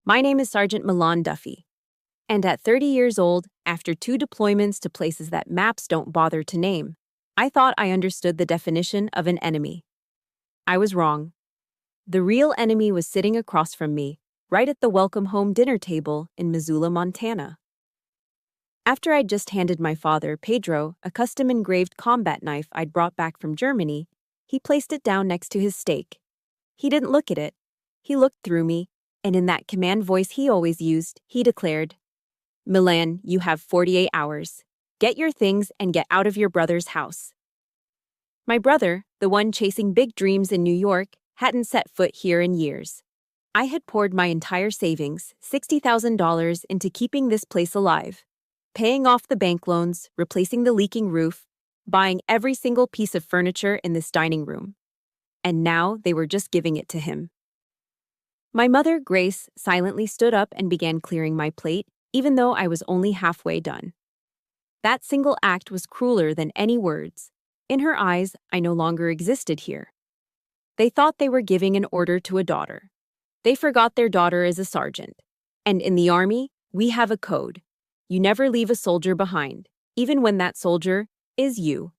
My name is Sergeant Milan Duffy, and at 30 years old, after 2 deployments to places that maps don't bother to name, I thought I understood the definition of an enemy. I was wrong. The real enemy was sitting across from me, right at the welcome home dinner table in Missoula, Montana. After I'd just handed my father, Pedro, a custom-engraved combat knife I'd brought back from Germany, he placed it down next to his steak. He didn't look at it. He looked through me, and in that command voice he always used, he declared, "Milan, you have 48 hours. Get your things and get out of your brother's house." My brother, the one chasing big dreams in New York, hadn't set foot here in years. I had poured my entire savings, $60,000, into keeping this place alive, paying off the bank loans, replacing the leaking roof, buying every single piece of furniture in this dining room. And now they were just giving it to him. My mother, Grace, silently stood up and began clearing my plate, even though I was only halfway done. That single act was crueler than any words. In her eyes, I no longer existed here. They thought they were giving an order to a daughter. They forgot their daughter is a sergeant. And in the Army, we have a code. You never leave a soldier behind, even when that soldier is you.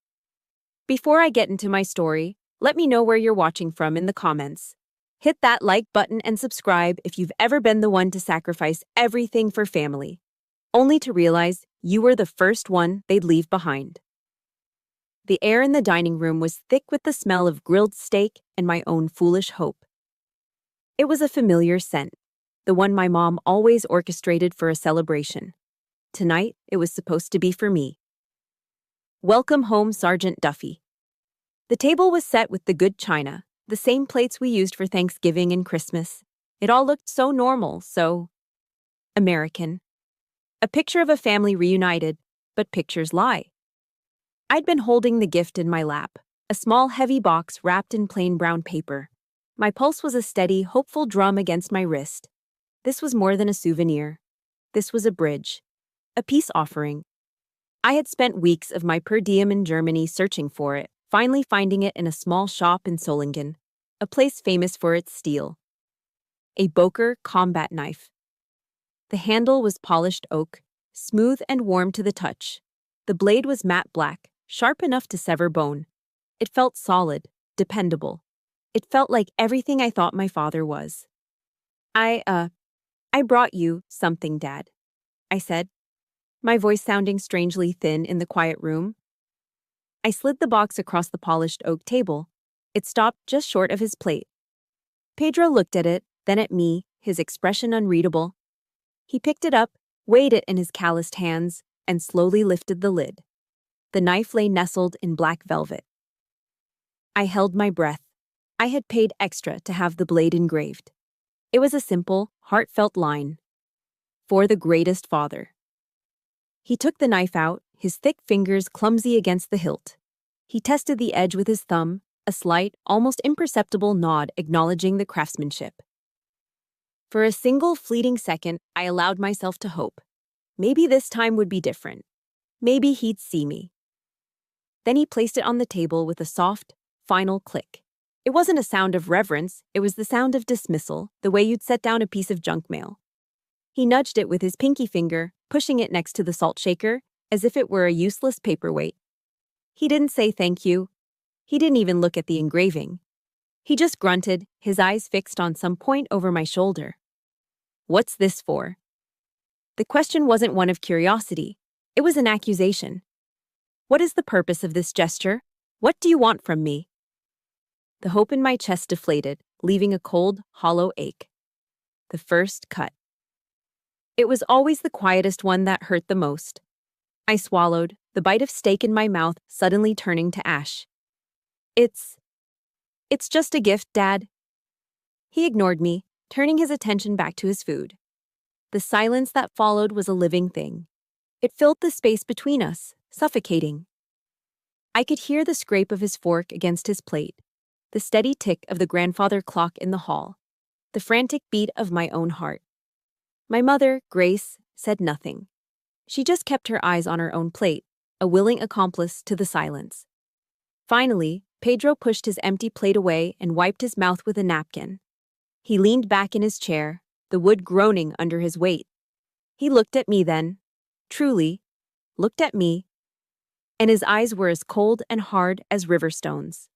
Before I get into my story, let me know where you're watching from in the comments. Hit that like button and subscribe if you've ever been the one to sacrifice everything for family, only to realize you were the first one they'd leave behind. The air in the dining room was thick with the smell of grilled steak and my own foolish hope. It was a familiar scent, the one my mom always orchestrated for a celebration. Tonight, it was supposed to be for me. Welcome home, Sergeant Duffy. The table was set with the good china, the same plates we used for Thanksgiving and Christmas. It all looked so normal, so American. A picture of a family reunited, but pictures lie. I'd been holding the gift in my lap, a small heavy box wrapped in plain brown paper. My pulse was a steady, hopeful drum against my wrist. This was more than a souvenir. This was a bridge. A peace offering. I had spent weeks of my per diem in Germany searching for it, finally finding it in a small shop in Solingen, a place famous for its steel. A Boker combat knife. The handle was polished oak, smooth and warm to the touch. The blade was matte black, sharp enough to sever bone. It felt solid, dependable. It felt like everything I thought my father was. I brought you something, Dad," I said, my voice sounding strangely thin in the quiet room. I slid the box across the polished oak table. It stopped just short of his plate. Pedro looked at it, then at me, his expression unreadable. He picked it up, weighed it in his calloused hands, and slowly lifted the lid. The knife lay nestled in black velvet. I held my breath. I had paid extra to have the blade engraved. It was a simple, heartfelt line. For the greatest father. He took the knife out, his thick fingers clumsy against the hilt. He tested the edge with his thumb, a slight, almost imperceptible nod acknowledging the craftsmanship. For a single fleeting second, I allowed myself to hope. Maybe this time would be different. Maybe he'd see me. Then he placed it on the table with a soft, final click. It wasn't a sound of reverence, it was the sound of dismissal, the way you'd set down a piece of junk mail. He nudged it with his pinky finger, pushing it next to the salt shaker, as if it were a useless paperweight. He didn't say thank you. He didn't even look at the engraving. He just grunted, his eyes fixed on some point over my shoulder. "What's this for?" The question wasn't one of curiosity. It was an accusation. "What is the purpose of this gesture? What do you want from me?" The hope in my chest deflated, leaving a cold, hollow ache. The first cut. It was always the quietest one that hurt the most. I swallowed, the bite of steak in my mouth suddenly turning to ash. It's just a gift, Dad." He ignored me, turning his attention back to his food. The silence that followed was a living thing. It filled the space between us, suffocating. I could hear the scrape of his fork against his plate, the steady tick of the grandfather clock in the hall, the frantic beat of my own heart. My mother, Grace, said nothing. She just kept her eyes on her own plate, a willing accomplice to the silence. Finally, Pedro pushed his empty plate away and wiped his mouth with a napkin. He leaned back in his chair, the wood groaning under his weight. He looked at me then, truly, looked at me, and his eyes were as cold and hard as river stones.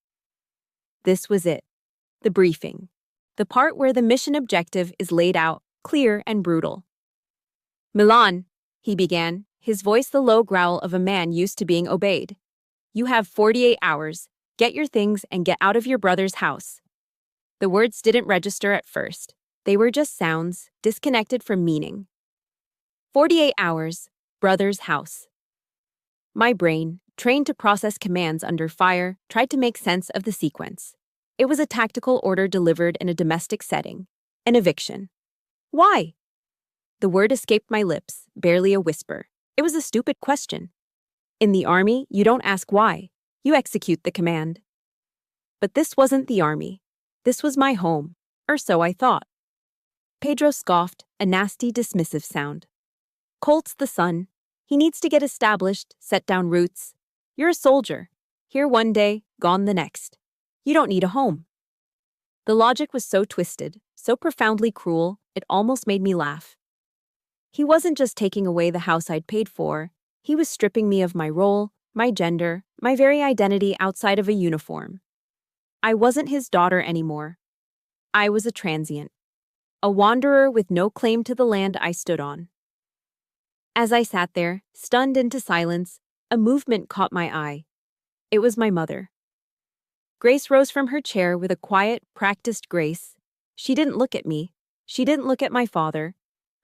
This was it, the briefing, the part where the mission objective is laid out, clear and brutal. Milan, he began, his voice the low growl of a man used to being obeyed. You have 48 hours. Get your things and get out of your brother's house. The words didn't register at first. They were just sounds, disconnected from meaning. 48 hours, brother's house. My brain, trained to process commands under fire, tried to make sense of the sequence. It was a tactical order delivered in a domestic setting, an eviction. Why? The word escaped my lips, barely a whisper. It was a stupid question. In the army, you don't ask why. You execute the command. But this wasn't the army. This was my home, or so I thought. Pedro scoffed, a nasty, dismissive sound. Colt's the son. He needs to get established, set down roots. You're a soldier. Here one day, gone the next. You don't need a home. The logic was so twisted, so profoundly cruel, it almost made me laugh. He wasn't just taking away the house I'd paid for. He was stripping me of my role, my gender, my very identity outside of a uniform. I wasn't his daughter anymore. I was a transient, a wanderer with no claim to the land I stood on. As I sat there, stunned into silence, a movement caught my eye. It was my mother. Grace rose from her chair with a quiet, practiced grace. She didn't look at me. She didn't look at my father.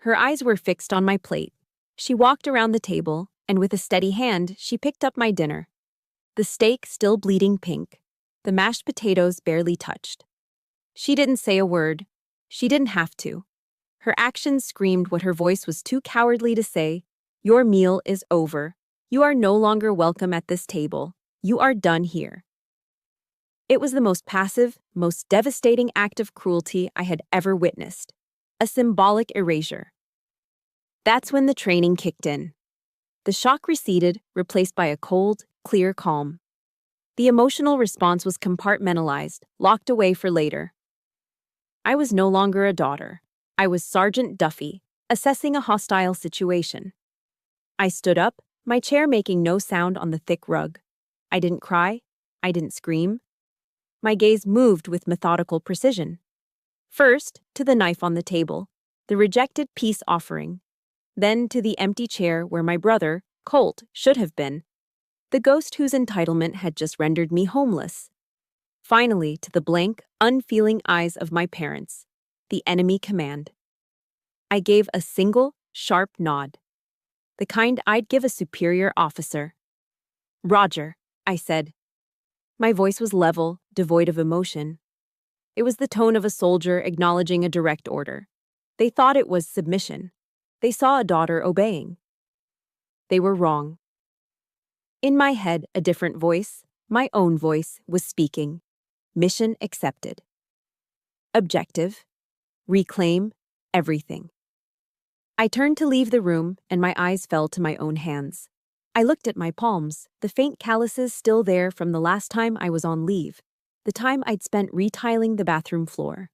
Her eyes were fixed on my plate. She walked around the table, and with a steady hand, she picked up my dinner. The steak still bleeding pink, the mashed potatoes barely touched. She didn't say a word. She didn't have to. Her actions screamed what her voice was too cowardly to say. Your meal is over. You are no longer welcome at this table. You are done here. It was the most passive, most devastating act of cruelty I had ever witnessed. A symbolic erasure. That's when the training kicked in. The shock receded, replaced by a cold, clear calm. The emotional response was compartmentalized, locked away for later. I was no longer a daughter. I was Sergeant Duffy, assessing a hostile situation. I stood up, my chair making no sound on the thick rug. I didn't cry. I didn't scream. My gaze moved with methodical precision. First, to the knife on the table, the rejected peace offering. Then to the empty chair where my brother, Colt, should have been, the ghost whose entitlement had just rendered me homeless. Finally, to the blank, unfeeling eyes of my parents, the enemy command. I gave a single, sharp nod, the kind I'd give a superior officer. Roger, I said. My voice was level, devoid of emotion. It was the tone of a soldier acknowledging a direct order. They thought it was submission. They saw a daughter obeying. They were wrong. In my head, a different voice, my own voice, was speaking. Mission accepted. Objective. Reclaim everything. I turned to leave the room, and my eyes fell to my own hands. I looked at my palms, the faint calluses still there from the last time I was on leave, the time I'd spent retiling the bathroom floor.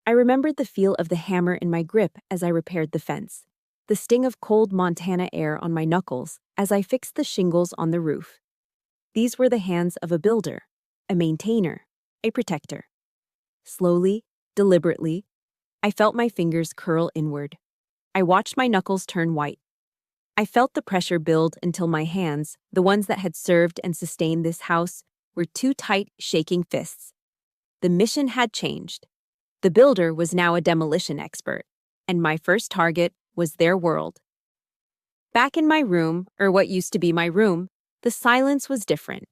I remembered the feel of the hammer in my grip as I repaired the fence, the sting of cold Montana air on my knuckles as I fixed the shingles on the roof. These were the hands of a builder, a maintainer, a protector. Slowly, deliberately, I felt my fingers curl inward. I watched my knuckles turn white. I felt the pressure build until my hands, the ones that had served and sustained this house, were two tight, shaking fists. The mission had changed. The builder was now a demolition expert, and my first target was their world. Back in my room, or what used to be my room, the silence was different.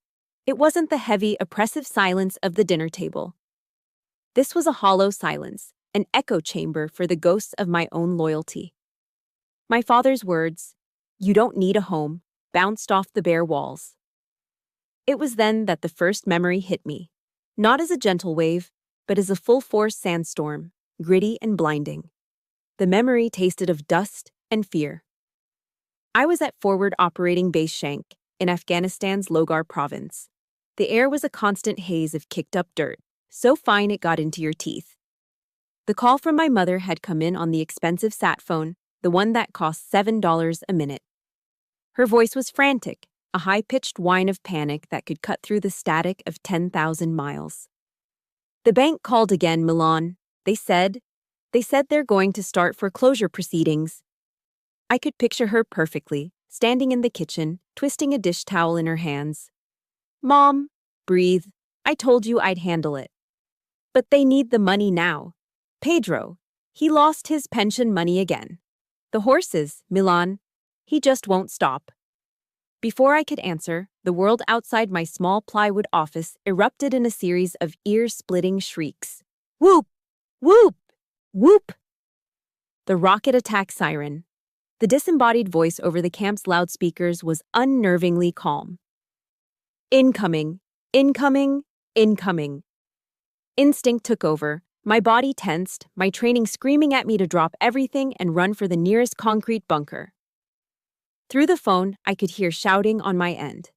It wasn't the heavy, oppressive silence of the dinner table. This was a hollow silence, an echo chamber for the ghosts of my own loyalty. My father's words, "You don't need a home," bounced off the bare walls. It was then that the first memory hit me, not as a gentle wave, but as a full-force sandstorm, gritty and blinding. The memory tasted of dust and fear. I was at Forward Operating Base Shank, in Afghanistan's Logar province. The air was a constant haze of kicked-up dirt, so fine it got into your teeth. The call from my mother had come in on the expensive sat phone, the one that cost $7 a minute. Her voice was frantic, a high-pitched whine of panic that could cut through the static of 10,000 miles. The bank called again, Milan. They said they're going to start foreclosure proceedings. I could picture her perfectly, standing in the kitchen, twisting a dish towel in her hands. Mom, breathe. I told you I'd handle it. But they need the money now. Pedro, he lost his pension money again. The horses, Milan, he just won't stop. Before I could answer, the world outside my small plywood office erupted in a series of ear-splitting shrieks. Whoop! Whoop! Whoop! The rocket attack siren. The disembodied voice over the camp's loudspeakers was unnervingly calm. Incoming! Incoming! Incoming! Instinct took over. My body tensed, my training screaming at me to drop everything and run for the nearest concrete bunker. Through the phone, I could hear shouting on my end.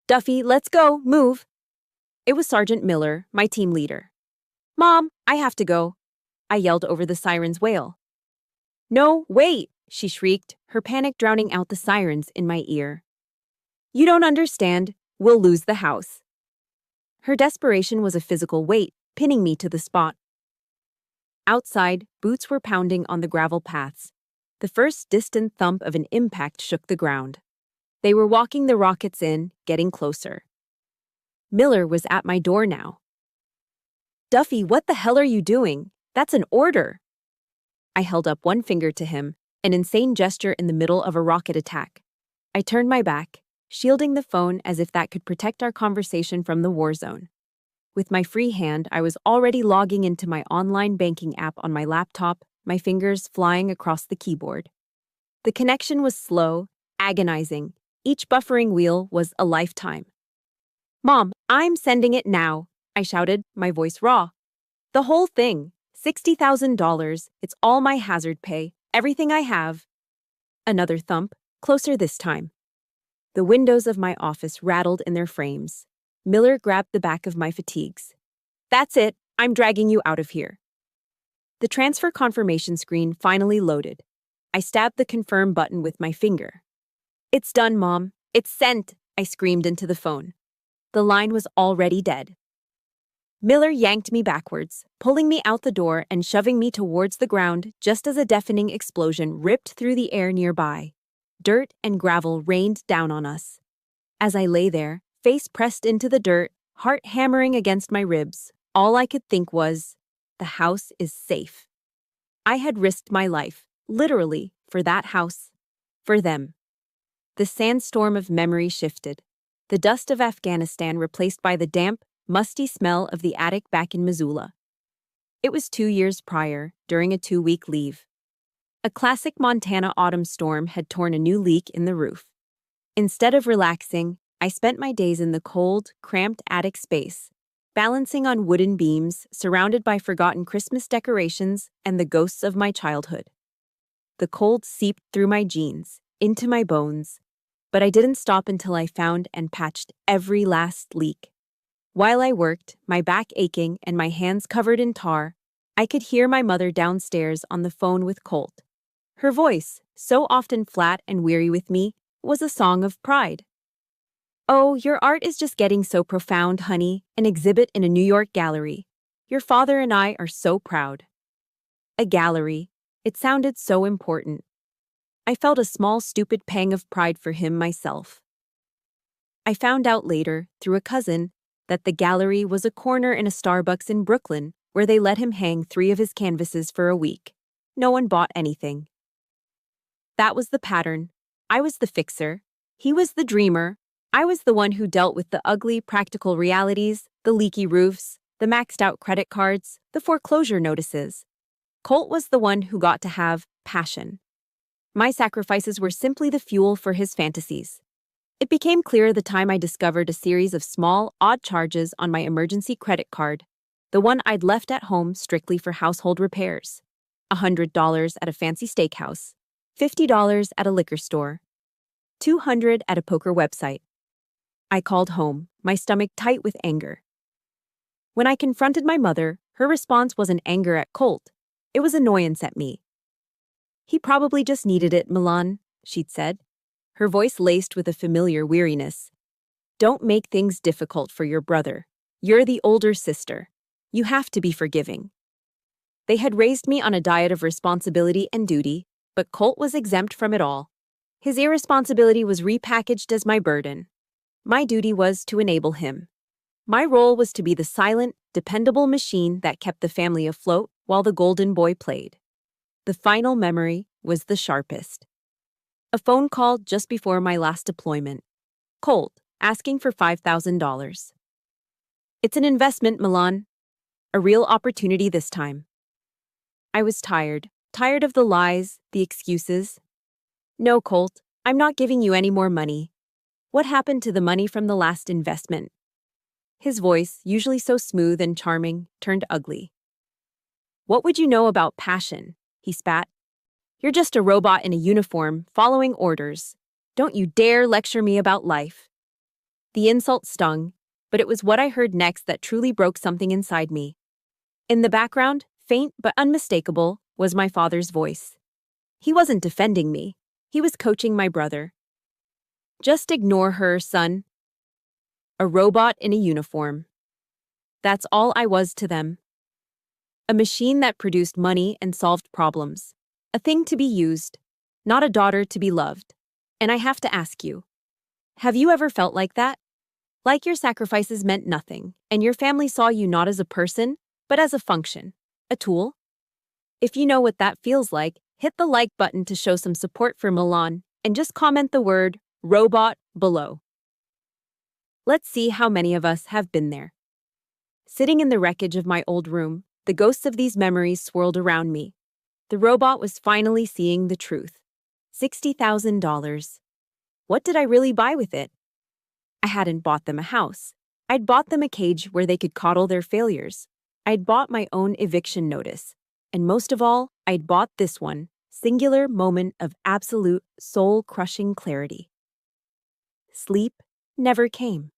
Duffy, let's go, move. It was Sergeant Miller, my team leader. Mom, I have to go, I yelled over the siren's wail. No, wait, she shrieked, her panic drowning out the sirens in my ear. You don't understand, we'll lose the house. Her desperation was a physical weight, pinning me to the spot. Outside, boots were pounding on the gravel paths. The first distant thump of an impact shook the ground. They were walking the rockets in, getting closer. Miller was at my door now. Duffy, what the hell are you doing? That's an order. I held up one finger to him, an insane gesture in the middle of a rocket attack. I turned my back, shielding the phone as if that could protect our conversation from the war zone. With my free hand, I was already logging into my online banking app on my laptop, my fingers flying across the keyboard. The connection was slow, agonizing. Each buffering wheel was a lifetime. Mom, I'm sending it now, I shouted, my voice raw. The whole thing, $60,000, it's all my hazard pay, everything I have. Another thump, closer this time. The windows of my office rattled in their frames. Miller grabbed the back of my fatigues. That's it, I'm dragging you out of here. The transfer confirmation screen finally loaded. I stabbed the confirm button with my finger. It's done, Mom. It's sent, I screamed into the phone. The line was already dead. Miller yanked me backwards, pulling me out the door and shoving me towards the ground just as a deafening explosion ripped through the air nearby. Dirt and gravel rained down on us. As I lay there, face pressed into the dirt, heart hammering against my ribs, all I could think was, the house is safe. I had risked my life, literally, for that house. For them. The sandstorm of memory shifted. The dust of Afghanistan replaced by the damp, musty smell of the attic back in Missoula. It was 2 years prior, during a 2-week leave. A classic Montana autumn storm had torn a new leak in the roof. Instead of relaxing, I spent my days in the cold, cramped attic space, balancing on wooden beams, surrounded by forgotten Christmas decorations and the ghosts of my childhood. The cold seeped through my jeans, into my bones, but I didn't stop until I found and patched every last leak. While I worked, my back aching and my hands covered in tar, I could hear my mother downstairs on the phone with Colt. Her voice, so often flat and weary with me, was a song of pride. Oh, your art is just getting so profound, honey, an exhibit in a New York gallery. Your father and I are so proud. A gallery. It sounded so important. I felt a small, stupid pang of pride for him myself. I found out later, through a cousin, that the gallery was a corner in a Starbucks in Brooklyn where they let him hang 3 of his canvases for a week. No one bought anything. That was the pattern. I was the fixer. He was the dreamer. I was the one who dealt with the ugly, practical realities, the leaky roofs, the maxed-out credit cards, the foreclosure notices. Colt was the one who got to have passion. My sacrifices were simply the fuel for his fantasies. It became clear the time I discovered a series of small, odd charges on my emergency credit card, the one I'd left at home strictly for household repairs. $100 at a fancy steakhouse, $50 at a liquor store, $200 at a poker website. I called home, my stomach tight with anger. When I confronted my mother, her response wasn't anger at Colt. It was annoyance at me. He probably just needed it, Milan, she'd said, her voice laced with a familiar weariness. Don't make things difficult for your brother. You're the older sister. You have to be forgiving. They had raised me on a diet of responsibility and duty, but Colt was exempt from it all. His irresponsibility was repackaged as my burden. My duty was to enable him. My role was to be the silent, dependable machine that kept the family afloat while the golden boy played. The final memory was the sharpest. A phone call just before my last deployment. Colt, asking for $5,000. It's an investment, Milan. A real opportunity this time. I was tired of the lies, the excuses. No, Colt, I'm not giving you any more money. What happened to the money from the last investment? His voice, usually so smooth and charming, turned ugly. What would you know about passion? He spat. You're just a robot in a uniform, following orders. Don't you dare lecture me about life. The insult stung, but it was what I heard next that truly broke something inside me. In the background, faint but unmistakable, was my father's voice. He wasn't defending me. He was coaching my brother. Just ignore her, son. A robot in a uniform. That's all I was to them. A machine that produced money and solved problems. A thing to be used, not a daughter to be loved. And I have to ask you, have you ever felt like that? Like your sacrifices meant nothing, and your family saw you not as a person, but as a function, a tool? If you know what that feels like, hit the like button to show some support for Milan, and just comment the word robot below. Let's see how many of us have been there. Sitting in the wreckage of my old room, the ghosts of these memories swirled around me. The robot was finally seeing the truth. $60,000. What did I really buy with it? I hadn't bought them a house. I'd bought them a cage where they could coddle their failures. I'd bought my own eviction notice. And most of all, I'd bought this one, singular moment of absolute, soul-crushing clarity. Sleep never came.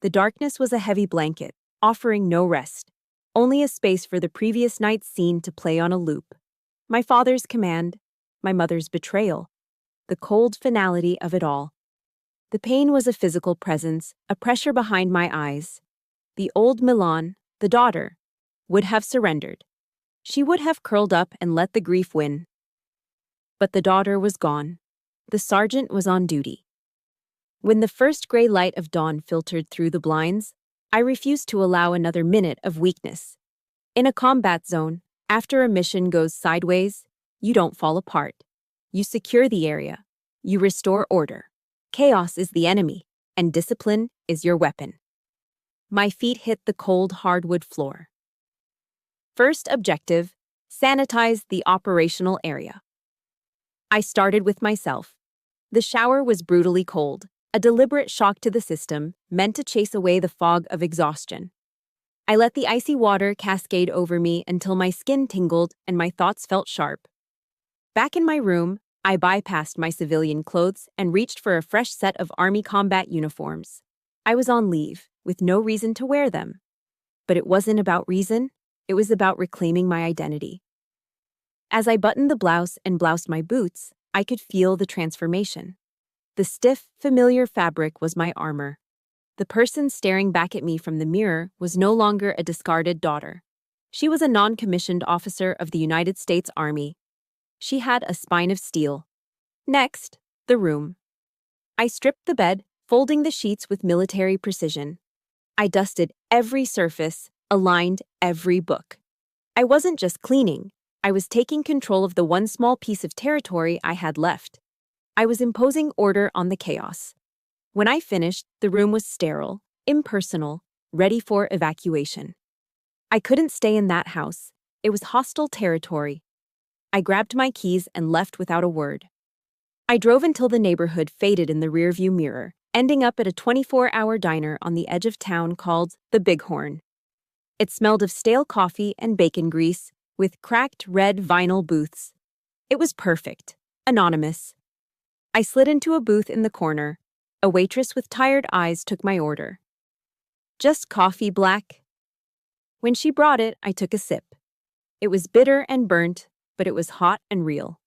The darkness was a heavy blanket, offering no rest, only a space for the previous night's scene to play on a loop. My father's command, my mother's betrayal, the cold finality of it all. The pain was a physical presence, a pressure behind my eyes. The old Milan, the daughter, would have surrendered. She would have curled up and let the grief win. But the daughter was gone. The sergeant was on duty. When the first gray light of dawn filtered through the blinds, I refused to allow another minute of weakness. In a combat zone, after a mission goes sideways, you don't fall apart. You secure the area. You restore order. Chaos is the enemy, and discipline is your weapon. My feet hit the cold hardwood floor. First objective, sanitize the operational area. I started with myself. The shower was brutally cold, a deliberate shock to the system meant to chase away the fog of exhaustion. I let the icy water cascade over me until my skin tingled and my thoughts felt sharp. Back in my room, I bypassed my civilian clothes and reached for a fresh set of Army combat uniforms. I was on leave, with no reason to wear them. But it wasn't about reason, it was about reclaiming my identity. As I buttoned the blouse and bloused my boots, I could feel the transformation. The stiff, familiar fabric was my armor. The person staring back at me from the mirror was no longer a discarded daughter. She was a non-commissioned officer of the United States Army. She had a spine of steel. Next, the room. I stripped the bed, folding the sheets with military precision. I dusted every surface, aligned every book. I wasn't just cleaning. I was taking control of the one small piece of territory I had left. I was imposing order on the chaos. When I finished, the room was sterile, impersonal, ready for evacuation. I couldn't stay in that house. It was hostile territory. I grabbed my keys and left without a word. I drove until the neighborhood faded in the rearview mirror, ending up at a 24-hour diner on the edge of town called the Bighorn. It smelled of stale coffee and bacon grease, with cracked red vinyl booths. It was perfect, anonymous. I slid into a booth in the corner. A waitress with tired eyes took my order. Just coffee, black? When she brought it, I took a sip. It was bitter and burnt, but it was hot and real.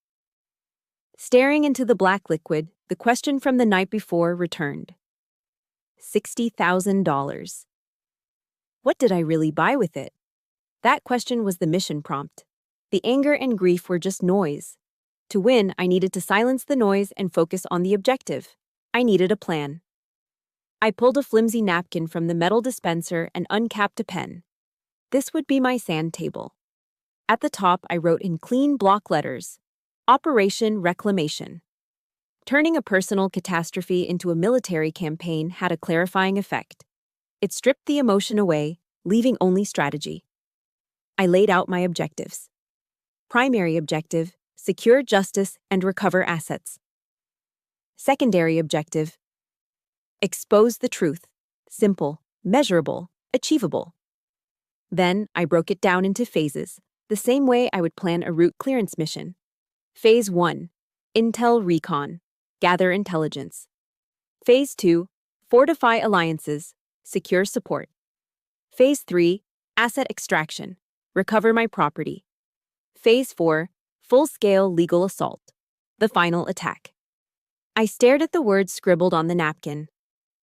Staring into the black liquid, the question from the night before returned. $60,000. What did I really buy with it? That question was the mission prompt. The anger and grief were just noise. To win, I needed to silence the noise and focus on the objective. I needed a plan. I pulled a flimsy napkin from the metal dispenser and uncapped a pen. This would be my sand table. At the top, I wrote in clean block letters, Operation Reclamation. Turning a personal catastrophe into a military campaign had a clarifying effect. It stripped the emotion away, leaving only strategy. I laid out my objectives. Primary objective, secure justice and recover assets. Secondary objective, expose the truth. Simple, measurable, achievable. Then I broke it down into phases, the same way I would plan a route clearance mission. Phase 1, Intel Recon, gather intelligence. Phase 2, fortify alliances, secure support. Phase 3, asset extraction, recover my property. Phase 4, full-scale legal assault, the final attack. I stared at the words scribbled on the napkin.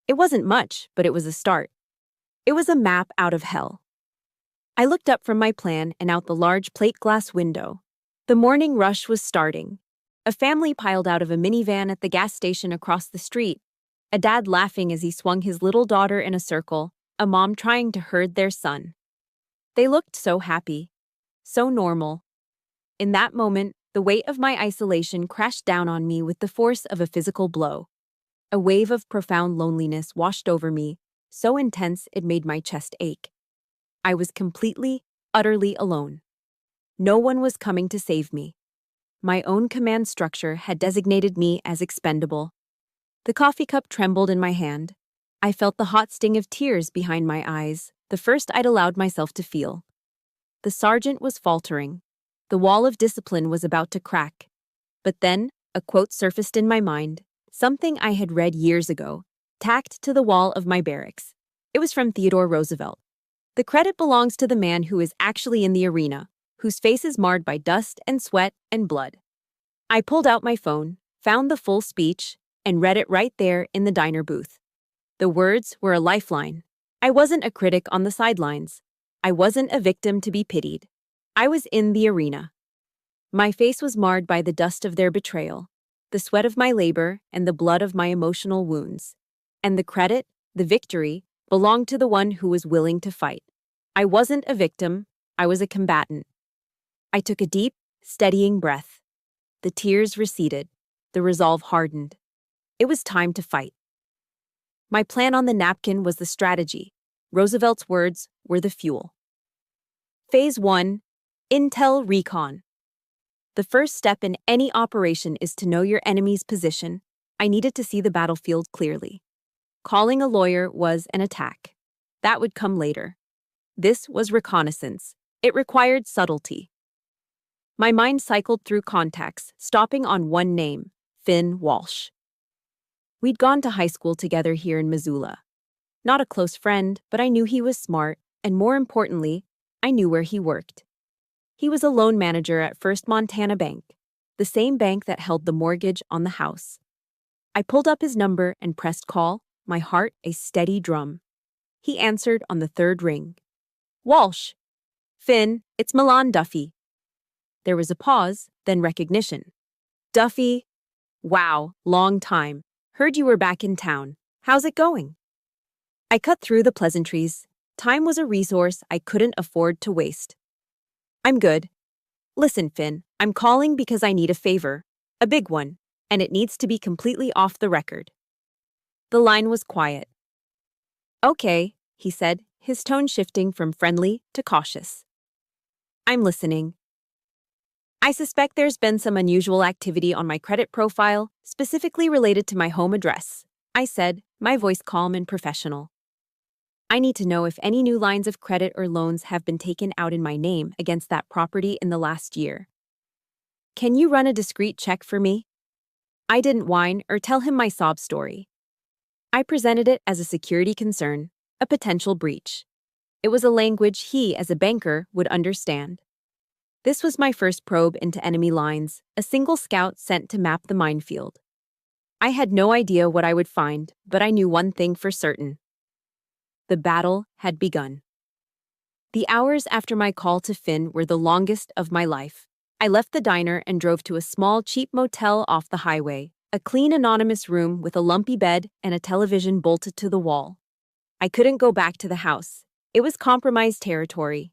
It wasn't much, but it was a start. It was a map out of hell. I looked up from my plan and out the large plate glass window. The morning rush was starting. A family piled out of a minivan at the gas station across the street, a dad laughing as he swung his little daughter in a circle, a mom trying to herd their son. They looked so happy, so normal. In that moment, the weight of my isolation crashed down on me with the force of a physical blow. A wave of profound loneliness washed over me, so intense it made my chest ache. I was completely, utterly alone. No one was coming to save me. My own command structure had designated me as expendable. The coffee cup trembled in my hand. I felt the hot sting of tears behind my eyes, the first I'd allowed myself to feel. The sergeant was faltering. The wall of discipline was about to crack. But then, a quote surfaced in my mind, something I had read years ago, tacked to the wall of my barracks. It was from Theodore Roosevelt. The credit belongs to the man who is actually in the arena, whose face is marred by dust and sweat and blood. I pulled out my phone, found the full speech, and read it right there in the diner booth. The words were a lifeline. I wasn't a critic on the sidelines. I wasn't a victim to be pitied. I was in the arena. My face was marred by the dust of their betrayal, the sweat of my labor, and the blood of my emotional wounds. And the credit, the victory, belonged to the one who was willing to fight. I wasn't a victim. I was a combatant. I took a deep, steadying breath. The tears receded. The resolve hardened. It was time to fight. My plan on the napkin was the strategy. Roosevelt's words were the fuel. Phase 1, Intel Recon. The first step in any operation is to know your enemy's position. I needed to see the battlefield clearly. Calling a lawyer was an attack. That would come later. This was reconnaissance. It required subtlety. My mind cycled through contacts, stopping on one name, Finn Walsh. We'd gone to high school together here in Missoula. Not a close friend, but I knew he was smart, and more importantly, I knew where he worked. He was a loan manager at First Montana Bank, the same bank that held the mortgage on the house. I pulled up his number and pressed call, my heart a steady drum. He answered on the third ring. Walsh. Finn, it's Milan Duffy. There was a pause, then recognition. Duffy. Wow, long time. Heard you were back in town. How's it going? I cut through the pleasantries. Time was a resource I couldn't afford to waste. I'm good. Listen, Finn, I'm calling because I need a favor. A big one, and it needs to be completely off the record. The line was quiet. Okay, he said, his tone shifting from friendly to cautious. I'm listening. I suspect there's been some unusual activity on my credit profile, specifically related to my home address, I said, my voice calm and professional. I need to know if any new lines of credit or loans have been taken out in my name against that property in the last year. Can you run a discreet check for me? I didn't whine or tell him my sob story. I presented it as a security concern, a potential breach. It was a language he, as a banker, would understand. This was my first probe into enemy lines, a single scout sent to map the minefield. I had no idea what I would find, but I knew one thing for certain. The battle had begun. The hours after my call to Finn were the longest of my life. I left the diner and drove to a small, cheap motel off the highway, a clean, anonymous room with a lumpy bed and a television bolted to the wall. I couldn't go back to the house. It was compromised territory.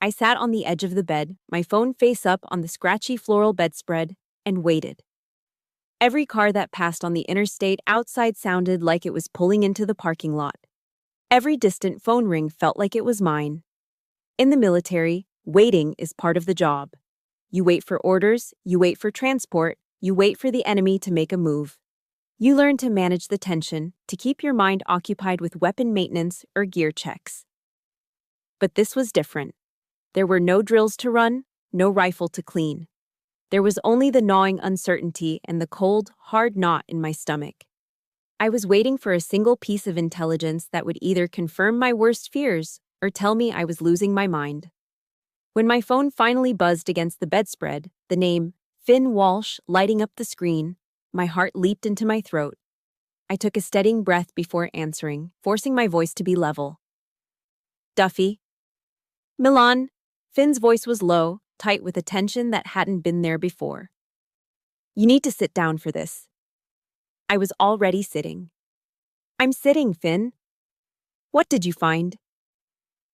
I sat on the edge of the bed, my phone face up on the scratchy floral bedspread, and waited. Every car that passed on the interstate outside sounded like it was pulling into the parking lot. Every distant phone ring felt like it was mine. In the military, waiting is part of the job. You wait for orders, you wait for transport, you wait for the enemy to make a move. You learn to manage the tension, to keep your mind occupied with weapon maintenance or gear checks. But this was different. There were no drills to run, no rifle to clean. There was only the gnawing uncertainty and the cold, hard knot in my stomach. I was waiting for a single piece of intelligence that would either confirm my worst fears or tell me I was losing my mind. When my phone finally buzzed against the bedspread, the name Finn Walsh lighting up the screen, my heart leaped into my throat. I took a steadying breath before answering, forcing my voice to be level. Duffy. Milan. Finn's voice was low, tight with a tension that hadn't been there before. You need to sit down for this. I was already sitting. I'm sitting, Finn. What did you find?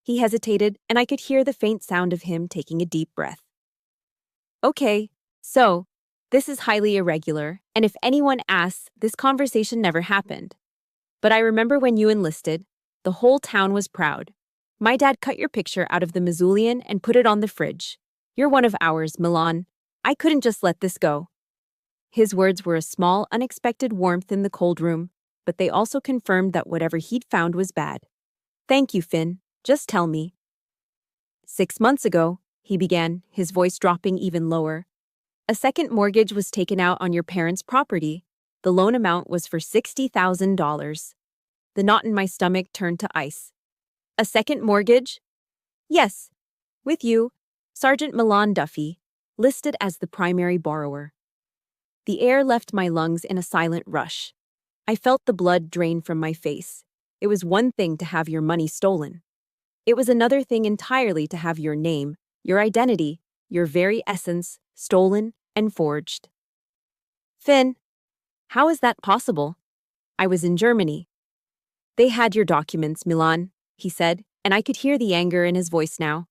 He hesitated, and I could hear the faint sound of him taking a deep breath. Okay, so, this is highly irregular, and if anyone asks, this conversation never happened. But I remember when you enlisted, the whole town was proud. My dad cut your picture out of the Mausoleum and put it on the fridge. You're one of ours, Milan. I couldn't just let this go. His words were a small, unexpected warmth in the cold room, but they also confirmed that whatever he'd found was bad. Thank you, Finn. Just tell me. 6 months ago, he began, his voice dropping even lower. A second mortgage was taken out on your parents' property. The loan amount was for $60,000. The knot in my stomach turned to ice. A second mortgage? Yes. With you, Sergeant Milan Duffy, listed as the primary borrower. The air left my lungs in a silent rush. I felt the blood drain from my face. It was one thing to have your money stolen. It was another thing entirely to have your name, your identity, your very essence, stolen and forged. Finn, how is that possible? I was in Germany. They had your documents, Milan, he said, and I could hear the anger in his voice now.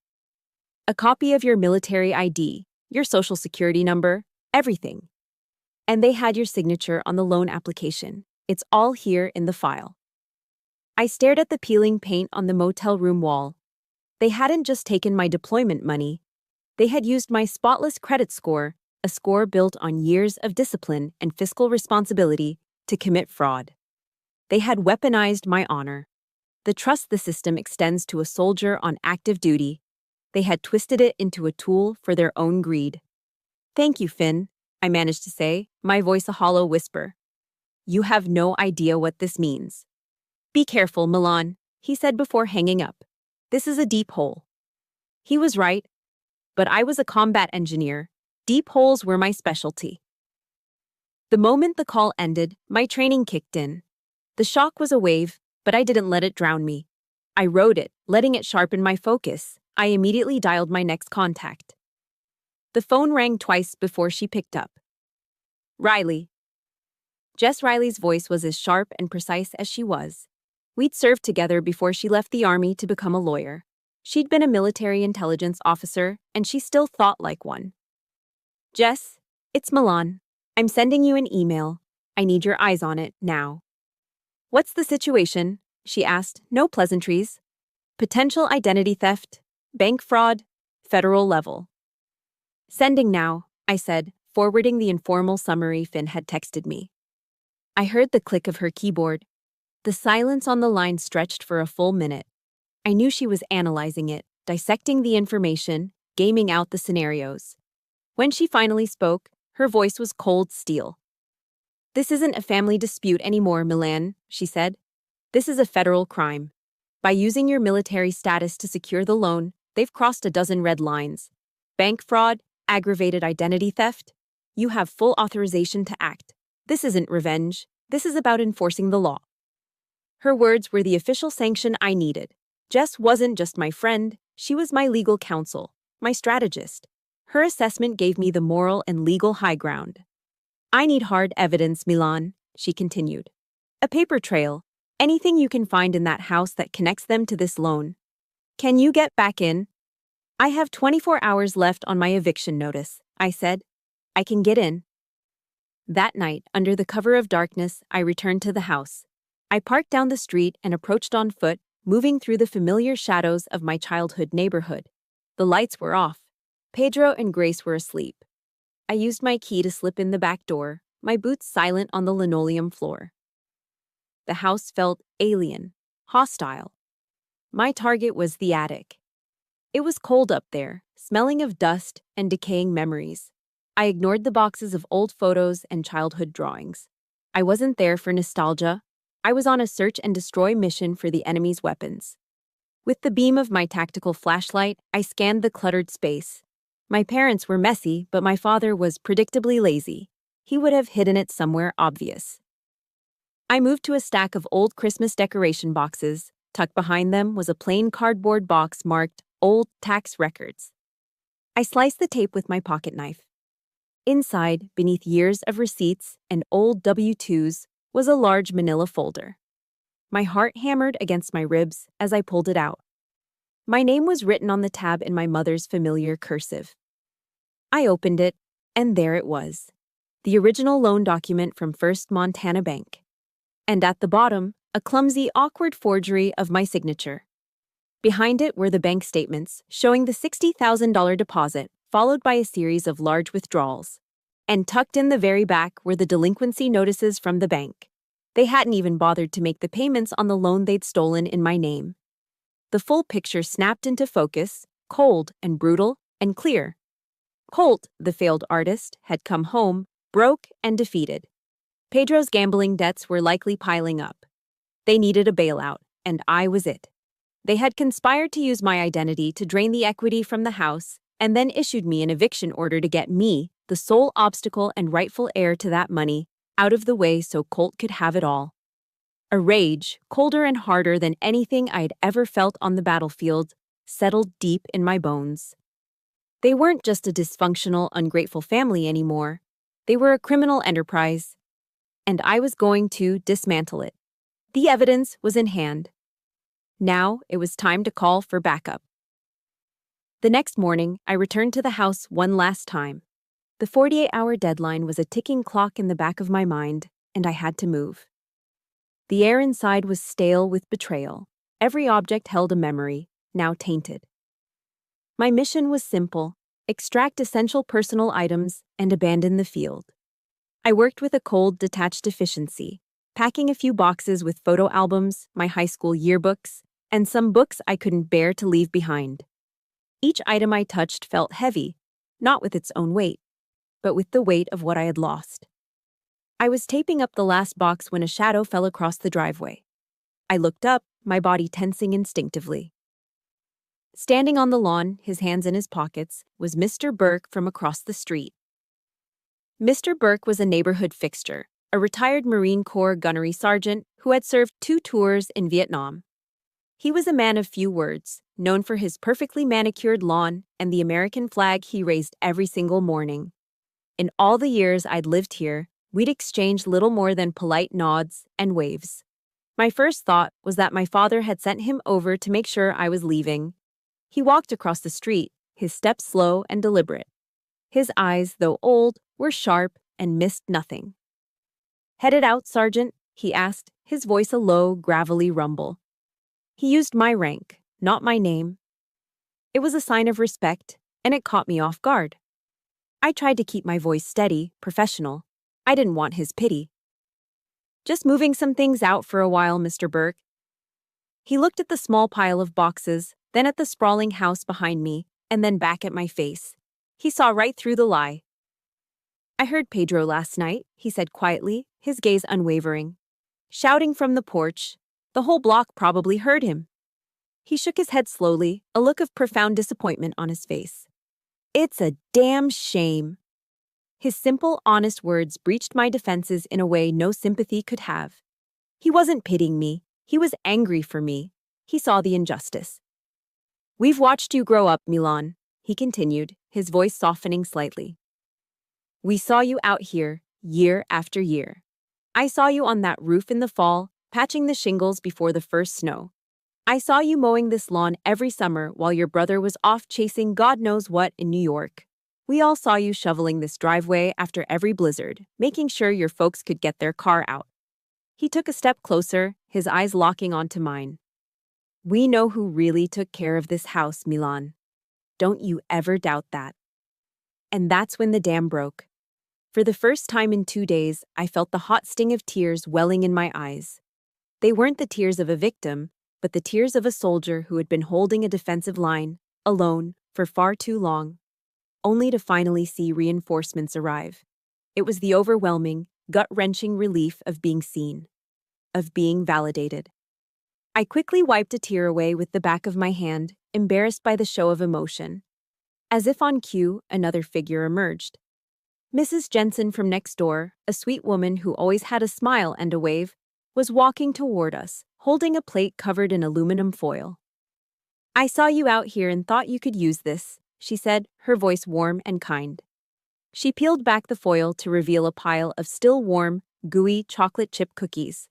A copy of your military ID, your social security number, everything. And they had your signature on the loan application. It's all here in the file. I stared at the peeling paint on the motel room wall. They hadn't just taken my deployment money. They had used my spotless credit score, a score built on years of discipline and fiscal responsibility, to commit fraud. They had weaponized my honor. The trust the system extends to a soldier on active duty. They had twisted it into a tool for their own greed. Thank you, Finn, I managed to say, my voice a hollow whisper. You have no idea what this means. Be careful, Milan, he said before hanging up. This is a deep hole. He was right, but I was a combat engineer. Deep holes were my specialty. The moment the call ended, my training kicked in. The shock was a wave, but I didn't let it drown me. I rode it, letting it sharpen my focus. I immediately dialed my next contact. The phone rang twice before she picked up. Riley. Jess Riley's voice was as sharp and precise as she was. We'd served together before she left the army to become a lawyer. She'd been a military intelligence officer, and she still thought like one. Jess, it's Milan. I'm sending you an email. I need your eyes on it, now. What's the situation? She asked, no pleasantries. Potential identity theft, bank fraud, federal level. Sending now, I said, forwarding the informal summary Finn had texted me. I heard the click of her keyboard. The silence on the line stretched for a full minute. I knew she was analyzing it, dissecting the information, gaming out the scenarios. When she finally spoke, her voice was cold steel. This isn't a family dispute anymore, Milan, she said. This is a federal crime. By using your military status to secure the loan, they've crossed a dozen red lines. Bank fraud, aggravated identity theft. You have full authorization to act. This isn't revenge. This is about enforcing the law. Her words were the official sanction I needed. Jess wasn't just my friend, she was my legal counsel, my strategist. Her assessment gave me the moral and legal high ground. I need hard evidence, Milan, she continued. A paper trail, anything you can find in that house that connects them to this loan. Can you get back in? I have 24 hours left on my eviction notice, I said. I can get in. That night, under the cover of darkness, I returned to the house. I parked down the street and approached on foot, moving through the familiar shadows of my childhood neighborhood. The lights were off. Pedro and Grace were asleep. I used my key to slip in the back door, my boots silent on the linoleum floor. The house felt alien, hostile. My target was the attic. It was cold up there, smelling of dust and decaying memories. I ignored the boxes of old photos and childhood drawings. I wasn't there for nostalgia. I was on a search and destroy mission for the enemy's weapons. With the beam of my tactical flashlight, I scanned the cluttered space. My parents were messy, but my father was predictably lazy. He would have hidden it somewhere obvious. I moved to a stack of old Christmas decoration boxes. Tucked behind them was a plain cardboard box marked Old Tax Records. I sliced the tape with my pocket knife. Inside, beneath years of receipts and old W-2s, was a large manila folder. My heart hammered against my ribs as I pulled it out. My name was written on the tab in my mother's familiar cursive. I opened it, and there it was. The original loan document from First Montana Bank. And at the bottom, a clumsy, awkward forgery of my signature. Behind it were the bank statements, showing the $60,000 deposit, followed by a series of large withdrawals. And tucked in the very back were the delinquency notices from the bank. They hadn't even bothered to make the payments on the loan they'd stolen in my name. The full picture snapped into focus, cold and brutal and clear. Colt, the failed artist, had come home, broke and defeated. Pedro's gambling debts were likely piling up. They needed a bailout, and I was it. They had conspired to use my identity to drain the equity from the house and then issued me an eviction order to get me, the sole obstacle and rightful heir to that money, out of the way so Colt could have it all. A rage, colder and harder than anything I'd ever felt on the battlefield, settled deep in my bones. They weren't just a dysfunctional, ungrateful family anymore. They were a criminal enterprise. And I was going to dismantle it. The evidence was in hand. Now it was time to call for backup. The next morning, I returned to the house one last time. The 48-hour deadline was a ticking clock in the back of my mind, and I had to move. The air inside was stale with betrayal. Every object held a memory, now tainted. My mission was simple: extract essential personal items and abandon the field. I worked with a cold, detached efficiency, packing a few boxes with photo albums, my high school yearbooks, and some books I couldn't bear to leave behind. Each item I touched felt heavy, not with its own weight, but with the weight of what I had lost. I was taping up the last box when a shadow fell across the driveway. I looked up, my body tensing instinctively. Standing on the lawn, his hands in his pockets, was Mr. Burke from across the street. Mr. Burke was a neighborhood fixture, a retired Marine Corps gunnery sergeant who had served 2 tours in Vietnam. He was a man of few words, known for his perfectly manicured lawn and the American flag he raised every single morning. In all the years I'd lived here, we'd exchanged little more than polite nods and waves. My first thought was that my father had sent him over to make sure I was leaving. He walked across the street, his steps slow and deliberate. His eyes, though old, were sharp and missed nothing. "Headed out, Sergeant?" he asked, his voice a low, gravelly rumble. He used my rank, not my name. It was a sign of respect, and it caught me off guard. I tried to keep my voice steady, professional. I didn't want his pity. "Just moving some things out for a while, Mr. Burke." He looked at the small pile of boxes, then at the sprawling house behind me, and then back at my face. He saw right through the lie. "I heard Pedro last night," he said quietly, his gaze unwavering. "Shouting from the porch. The whole block probably heard him." He shook his head slowly, a look of profound disappointment on his face. It's a damn shame. His simple, honest words breached my defenses in a way no sympathy could have. He wasn't pitying me. He was angry for me. He saw the injustice. We've watched you grow up, Milan, he continued, his voice softening slightly. We saw you out here, year after year. I saw you on that roof in the fall, patching the shingles before the first snow. I saw you mowing this lawn every summer while your brother was off chasing God knows what in New York. We all saw you shoveling this driveway after every blizzard, making sure your folks could get their car out. He took a step closer, his eyes locking onto mine. We know who really took care of this house, Milan. Don't you ever doubt that. And that's when the dam broke. For the first time in 2 days, I felt the hot sting of tears welling in my eyes. They weren't the tears of a victim, but the tears of a soldier who had been holding a defensive line, alone, for far too long, only to finally see reinforcements arrive. It was the overwhelming, gut-wrenching relief of being seen, of being validated. I quickly wiped a tear away with the back of my hand, embarrassed by the show of emotion. As if on cue, another figure emerged. Mrs. Jensen from next door, a sweet woman who always had a smile and a wave, was walking toward us, holding a plate covered in aluminum foil. I saw you out here and thought you could use this, she said, her voice warm and kind. She peeled back the foil to reveal a pile of still warm, gooey chocolate chip cookies.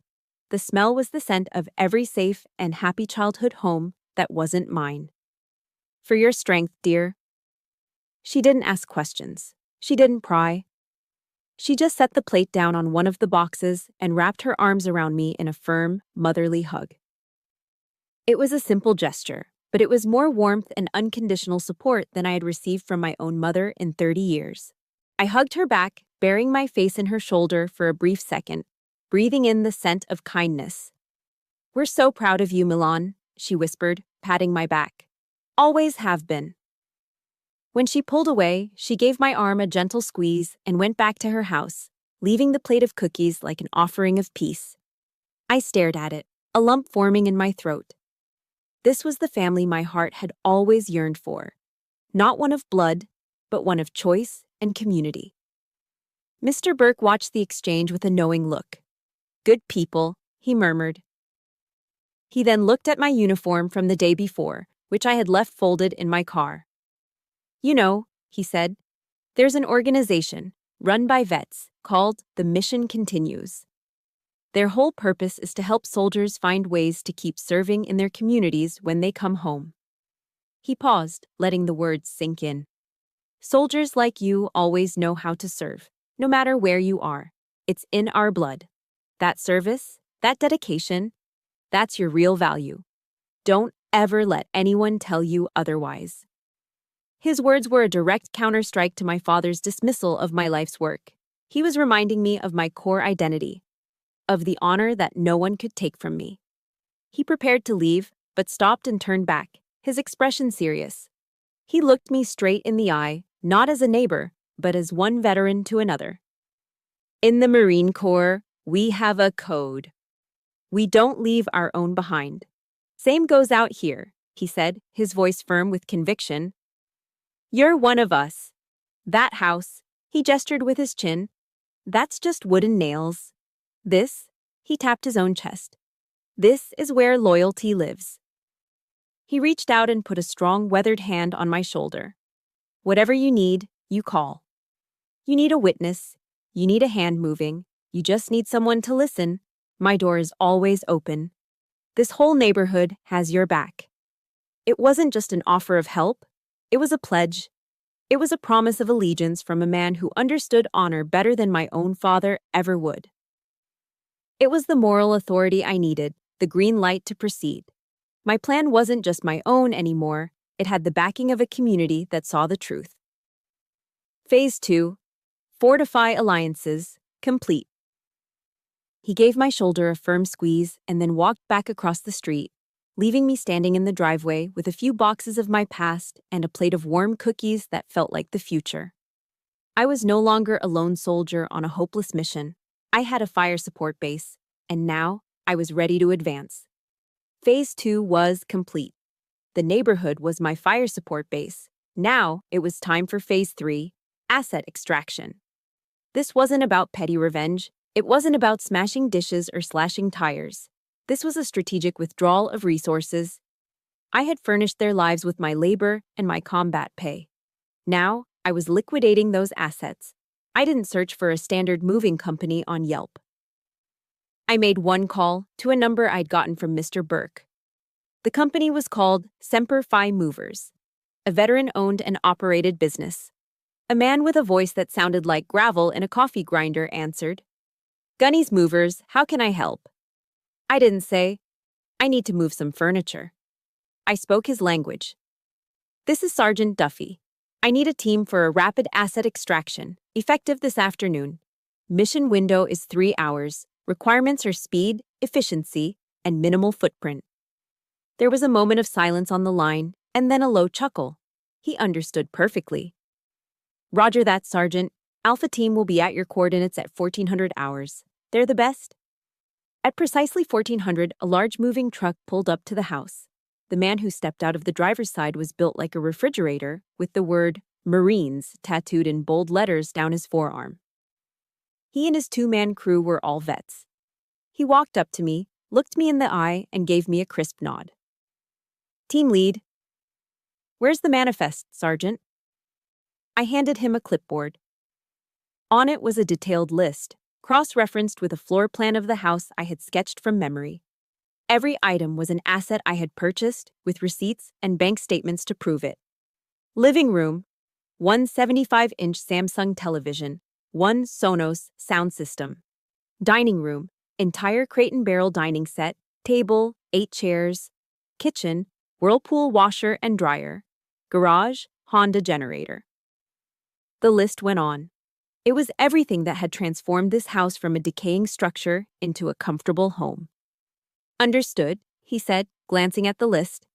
The smell was the scent of every safe and happy childhood home that wasn't mine. For your strength, dear. She didn't ask questions. She didn't pry. She just set the plate down on one of the boxes and wrapped her arms around me in a firm, motherly hug. It was a simple gesture, but it was more warmth and unconditional support than I had received from my own mother in 30 years. I hugged her back, burying my face in her shoulder for a brief second, breathing in the scent of kindness. We're so proud of you, Milan, she whispered, patting my back. Always have been. When she pulled away, she gave my arm a gentle squeeze and went back to her house, leaving the plate of cookies like an offering of peace. I stared at it, a lump forming in my throat. This was the family my heart had always yearned for. Not one of blood, but one of choice and community. Mr. Burke watched the exchange with a knowing look. Good people, he murmured. He then looked at my uniform from the day before, which I had left folded in my car. You know, he said, there's an organization, run by vets, called The Mission Continues. Their whole purpose is to help soldiers find ways to keep serving in their communities when they come home. He paused, letting the words sink in. Soldiers like you always know how to serve, no matter where you are. It's in our blood. That service, that dedication, that's your real value. Don't ever let anyone tell you otherwise. His words were a direct counterstrike to my father's dismissal of my life's work. He was reminding me of my core identity, of the honor that no one could take from me. He prepared to leave, but stopped and turned back, his expression serious. He looked me straight in the eye, not as a neighbor, but as one veteran to another. In the Marine Corps, we have a code. We don't leave our own behind. Same goes out here, he said, his voice firm with conviction. You're one of us. That house, he gestured with his chin, that's just wooden nails. This, he tapped his own chest. This is where loyalty lives. He reached out and put a strong, weathered hand on my shoulder. Whatever you need, you call. You need a witness. You need a hand moving. You just need someone to listen. My door is always open. This whole neighborhood has your back. It wasn't just an offer of help. It was a pledge. It was a promise of allegiance from a man who understood honor better than my own father ever would. It was the moral authority I needed, the green light to proceed. My plan wasn't just my own anymore. It had the backing of a community that saw the truth. Phase 2. Fortify alliances, complete. He gave my shoulder a firm squeeze and then walked back across the street, leaving me standing in the driveway with a few boxes of my past and a plate of warm cookies that felt like the future. I was no longer a lone soldier on a hopeless mission. I had a fire support base, and now I was ready to advance. Phase 2 was complete. The neighborhood was my fire support base, Now, it was time for Phase 3, asset extraction. This wasn't about petty revenge. It wasn't about smashing dishes or slashing tires. This was a strategic withdrawal of resources. I had furnished their lives with my labor and my combat pay. Now, I was liquidating those assets. I didn't search for a standard moving company on Yelp. I made one call to a number I'd gotten from Mr. Burke. The company was called Semper Fi Movers, a veteran-owned and operated business. A man with a voice that sounded like gravel in a coffee grinder answered, "Gunny's Movers, how can I help?" I didn't say, "I need to move some furniture." I spoke his language. "This is Sergeant Duffy. I need a team for a rapid asset extraction, effective this afternoon. Mission window is 3 hours. Requirements are speed, efficiency, and minimal footprint." There was a moment of silence on the line, and then a low chuckle. He understood perfectly. "Roger that, Sergeant. Alpha Team will be at your coordinates at 1400 hours. They're the best." At precisely 1400, a large moving truck pulled up to the house. The man who stepped out of the driver's side was built like a refrigerator, with the word Marines tattooed in bold letters down his forearm. He and his two-man crew were all vets. He walked up to me, looked me in the eye, and gave me a crisp nod. "Team lead." "Where's the manifest, Sergeant?" I handed him a clipboard. On it was a detailed list, cross-referenced with a floor plan of the house I had sketched from memory. Every item was an asset I had purchased, with receipts and bank statements to prove it. Living room, one 75-inch Samsung television, one Sonos sound system. Dining room, entire Crate and Barrel dining set, table, 8 chairs. Kitchen, Whirlpool washer and dryer. Garage, Honda generator. The list went on. It was everything that had transformed this house from a decaying structure into a comfortable home. "Understood," he said, glancing at the list.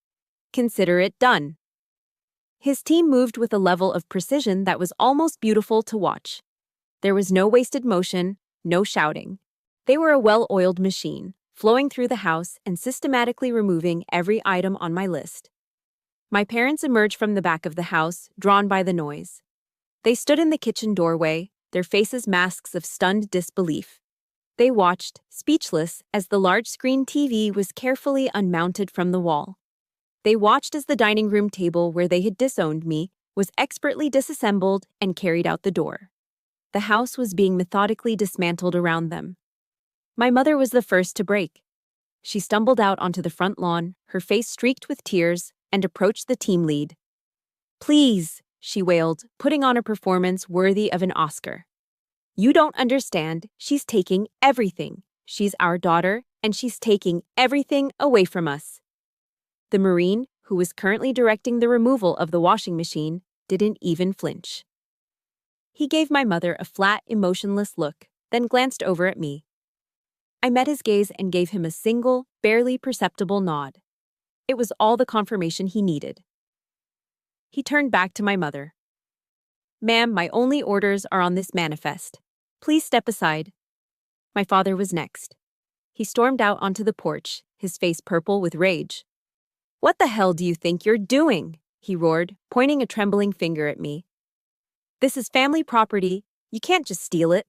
"Consider it done." His team moved with a level of precision that was almost beautiful to watch. There was no wasted motion, no shouting. They were a well-oiled machine, flowing through the house and systematically removing every item on my list. My parents emerged from the back of the house, drawn by the noise. They stood in the kitchen doorway, their faces masks of stunned disbelief. They watched, speechless, as the large-screen TV was carefully unmounted from the wall. They watched as the dining room table where they had disowned me was expertly disassembled and carried out the door. The house was being methodically dismantled around them. My mother was the first to break. She stumbled out onto the front lawn, her face streaked with tears, and approached the team lead. "Please," she wailed, putting on a performance worthy of an Oscar. "You don't understand. She's taking everything. She's our daughter, and she's taking everything away from us." The Marine, who was currently directing the removal of the washing machine, didn't even flinch. He gave my mother a flat, emotionless look, then glanced over at me. I met his gaze and gave him a single, barely perceptible nod. It was all the confirmation he needed. He turned back to my mother. "Ma'am, my only orders are on this manifest. Please step aside." My father was next. He stormed out onto the porch, his face purple with rage. "What the hell do you think you're doing?" he roared, pointing a trembling finger at me. "This is family property. You can't just steal it."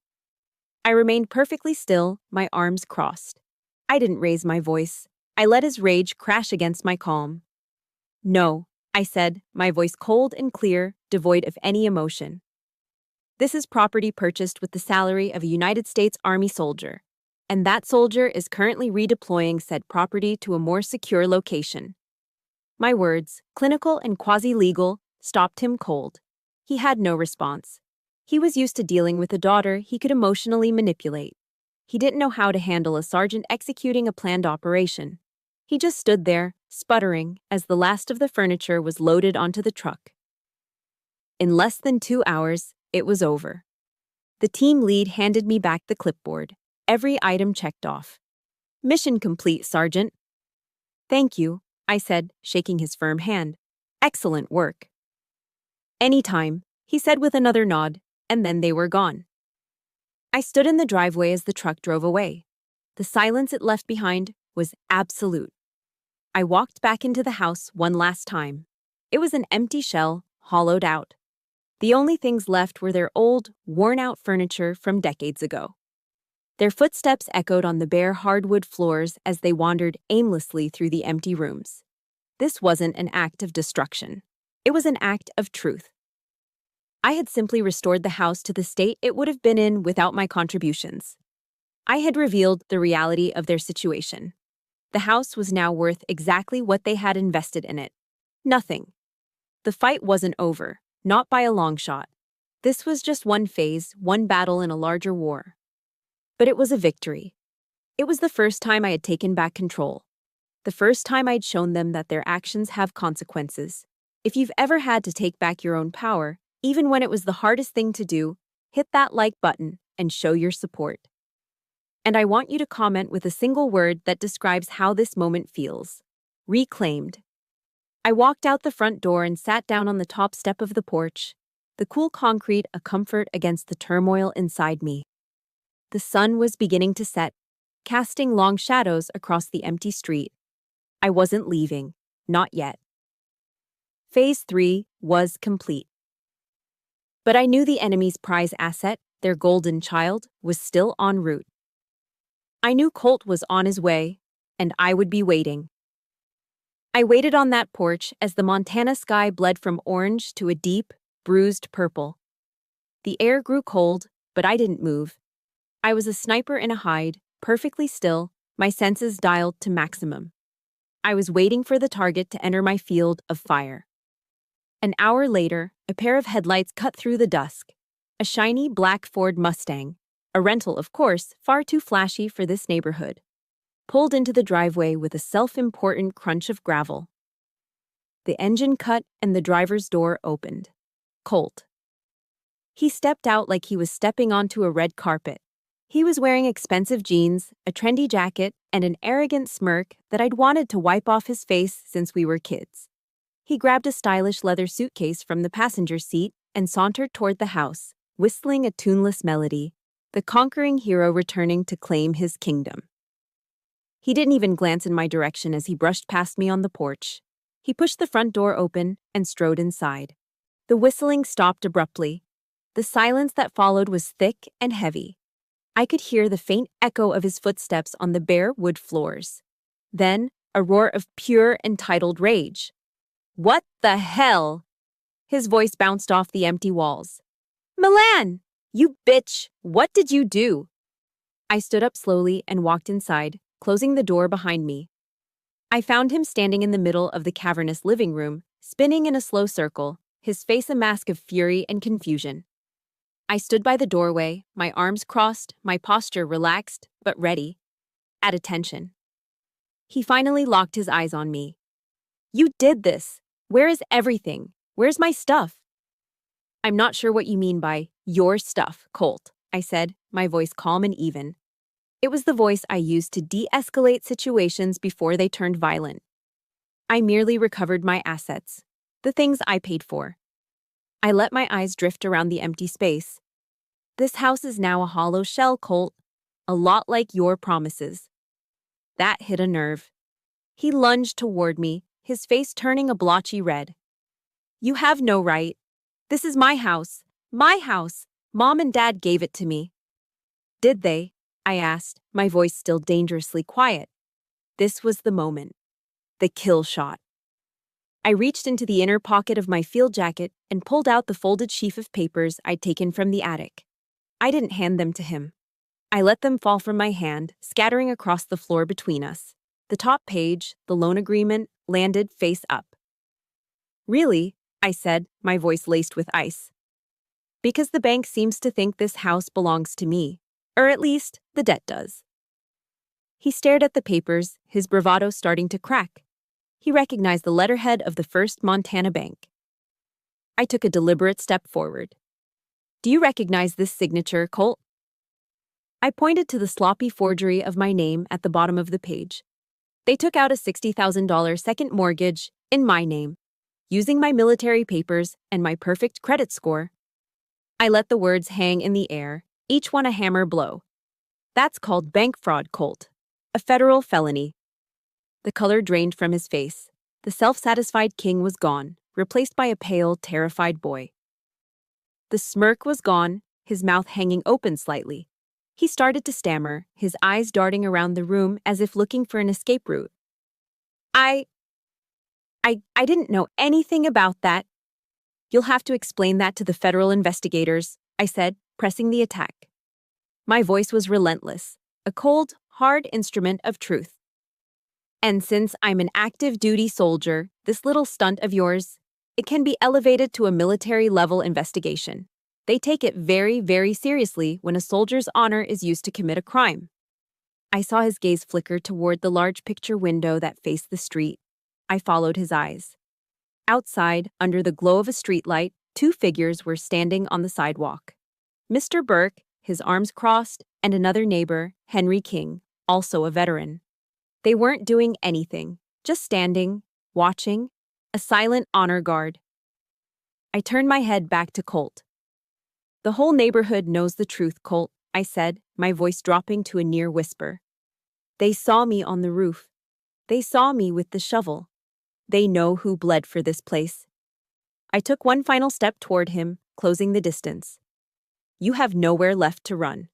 I remained perfectly still, my arms crossed. I didn't raise my voice. I let his rage crash against my calm. "No," I said, my voice cold and clear, devoid of any emotion. "This is property purchased with the salary of a United States Army soldier, and that soldier is currently redeploying said property to a more secure location." My words, clinical and quasi-legal, stopped him cold. He had no response. He was used to dealing with a daughter he could emotionally manipulate. He didn't know how to handle a sergeant executing a planned operation. He just stood there, sputtering, as the last of the furniture was loaded onto the truck. In less than 2 hours, it was over. The team lead handed me back the clipboard, every item checked off. "Mission complete, Sergeant." "Thank you," I said, shaking his firm hand. "Excellent work." "Anytime," he said with another nod, and then they were gone. I stood in the driveway as the truck drove away. The silence it left behind was absolute. I walked back into the house one last time. It was an empty shell, hollowed out. The only things left were their old, worn-out furniture from decades ago. Their footsteps echoed on the bare hardwood floors as they wandered aimlessly through the empty rooms. This wasn't an act of destruction. It was an act of truth. I had simply restored the house to the state it would have been in without my contributions. I had revealed the reality of their situation. The house was now worth exactly what they had invested in it. Nothing. The fight wasn't over, not by a long shot. This was just one phase, one battle in a larger war. But it was a victory. It was the first time I had taken back control. The first time I'd shown them that their actions have consequences. If you've ever had to take back your own power, even when it was the hardest thing to do, hit that like button and show your support. And I want you to comment with a single word that describes how this moment feels. Reclaimed. I walked out the front door and sat down on the top step of the porch, the cool concrete a comfort against the turmoil inside me. The sun was beginning to set, casting long shadows across the empty street. I wasn't leaving, not yet. Phase 3 was complete. But I knew the enemy's prize asset, their golden child, was still en route. I knew Colt was on his way, and I would be waiting. I waited on that porch as the Montana sky bled from orange to a deep, bruised purple. The air grew cold, but I didn't move. I was a sniper in a hide, perfectly still, my senses dialed to maximum. I was waiting for the target to enter my field of fire. An hour later, a pair of headlights cut through the dusk. A shiny black Ford Mustang, a rental, of course, far too flashy for this neighborhood, pulled into the driveway with a self-important crunch of gravel. The engine cut and the driver's door opened. Colt. He stepped out like he was stepping onto a red carpet. He was wearing expensive jeans, a trendy jacket, and an arrogant smirk that I'd wanted to wipe off his face since we were kids. He grabbed a stylish leather suitcase from the passenger seat and sauntered toward the house, whistling a tuneless melody, the conquering hero returning to claim his kingdom. He didn't even glance in my direction as he brushed past me on the porch. He pushed the front door open and strode inside. The whistling stopped abruptly. The silence that followed was thick and heavy. I could hear the faint echo of his footsteps on the bare wood floors. Then, a roar of pure, entitled rage. "What the hell?" His voice bounced off the empty walls. "Milan! You bitch! What did you do?" I stood up slowly and walked inside, closing the door behind me. I found him standing in the middle of the cavernous living room, spinning in a slow circle, his face a mask of fury and confusion. I stood by the doorway, my arms crossed, my posture relaxed, but ready. At attention. He finally locked his eyes on me. "You did this! Where is everything? Where's my stuff?" "I'm not sure what you mean by your stuff, Colt," I said, my voice calm and even. It was the voice I used to de-escalate situations before they turned violent. I merely recovered my assets, the things I paid for. I let my eyes drift around the empty space. This house is now a hollow shell, Colt, a lot like your promises. That hit a nerve. He lunged toward me, his face turning a blotchy red. "You have no right. This is my house. My house. Mom and Dad gave it to me." "Did they?" I asked, my voice still dangerously quiet. This was the moment. The kill shot. I reached into the inner pocket of my field jacket and pulled out the folded sheaf of papers I'd taken from the attic. I didn't hand them to him. I let them fall from my hand, scattering across the floor between us. The top page, the loan agreement, landed face up. "Really?" I said, my voice laced with ice. "Because the bank seems to think this house belongs to me, or at least the debt does." He stared at the papers, his bravado starting to crack. He recognized the letterhead of the First Montana Bank. I took a deliberate step forward. "Do you recognize this signature, Colt?" I pointed to the sloppy forgery of my name at the bottom of the page. They took out a $60,000 second mortgage in my name, using my military papers and my perfect credit score. I let the words hang in the air, each one a hammer blow. "That's called bank fraud, Colt. A federal felony." The color drained from his face. The self-satisfied king was gone. replaced by a pale, terrified boy. The smirk was gone, his mouth hanging open slightly. He started to stammer, his eyes darting around the room as if looking for an escape route. I didn't know anything about that. You'll have to explain that to the federal investigators, I said, pressing the attack. My voice was relentless, a cold, hard instrument of truth. And since I'm an active duty soldier, this little stunt of yours, it can be elevated to a military-level investigation. They take it very, very seriously when a soldier's honor is used to commit a crime. I saw his gaze flicker toward the large picture window that faced the street. I followed his eyes. Outside, under the glow of a streetlight, two figures were standing on the sidewalk. Mr. Burke, his arms crossed, and another neighbor, Henry King, also a veteran. They weren't doing anything, just standing, watching, a silent honor guard. I turned my head back to Colt. The whole neighborhood knows the truth, Colt, I said, my voice dropping to a near whisper. They saw me on the roof. They saw me with the shovel. They know who bled for this place. I took one final step toward him, closing the distance. You have nowhere left to run.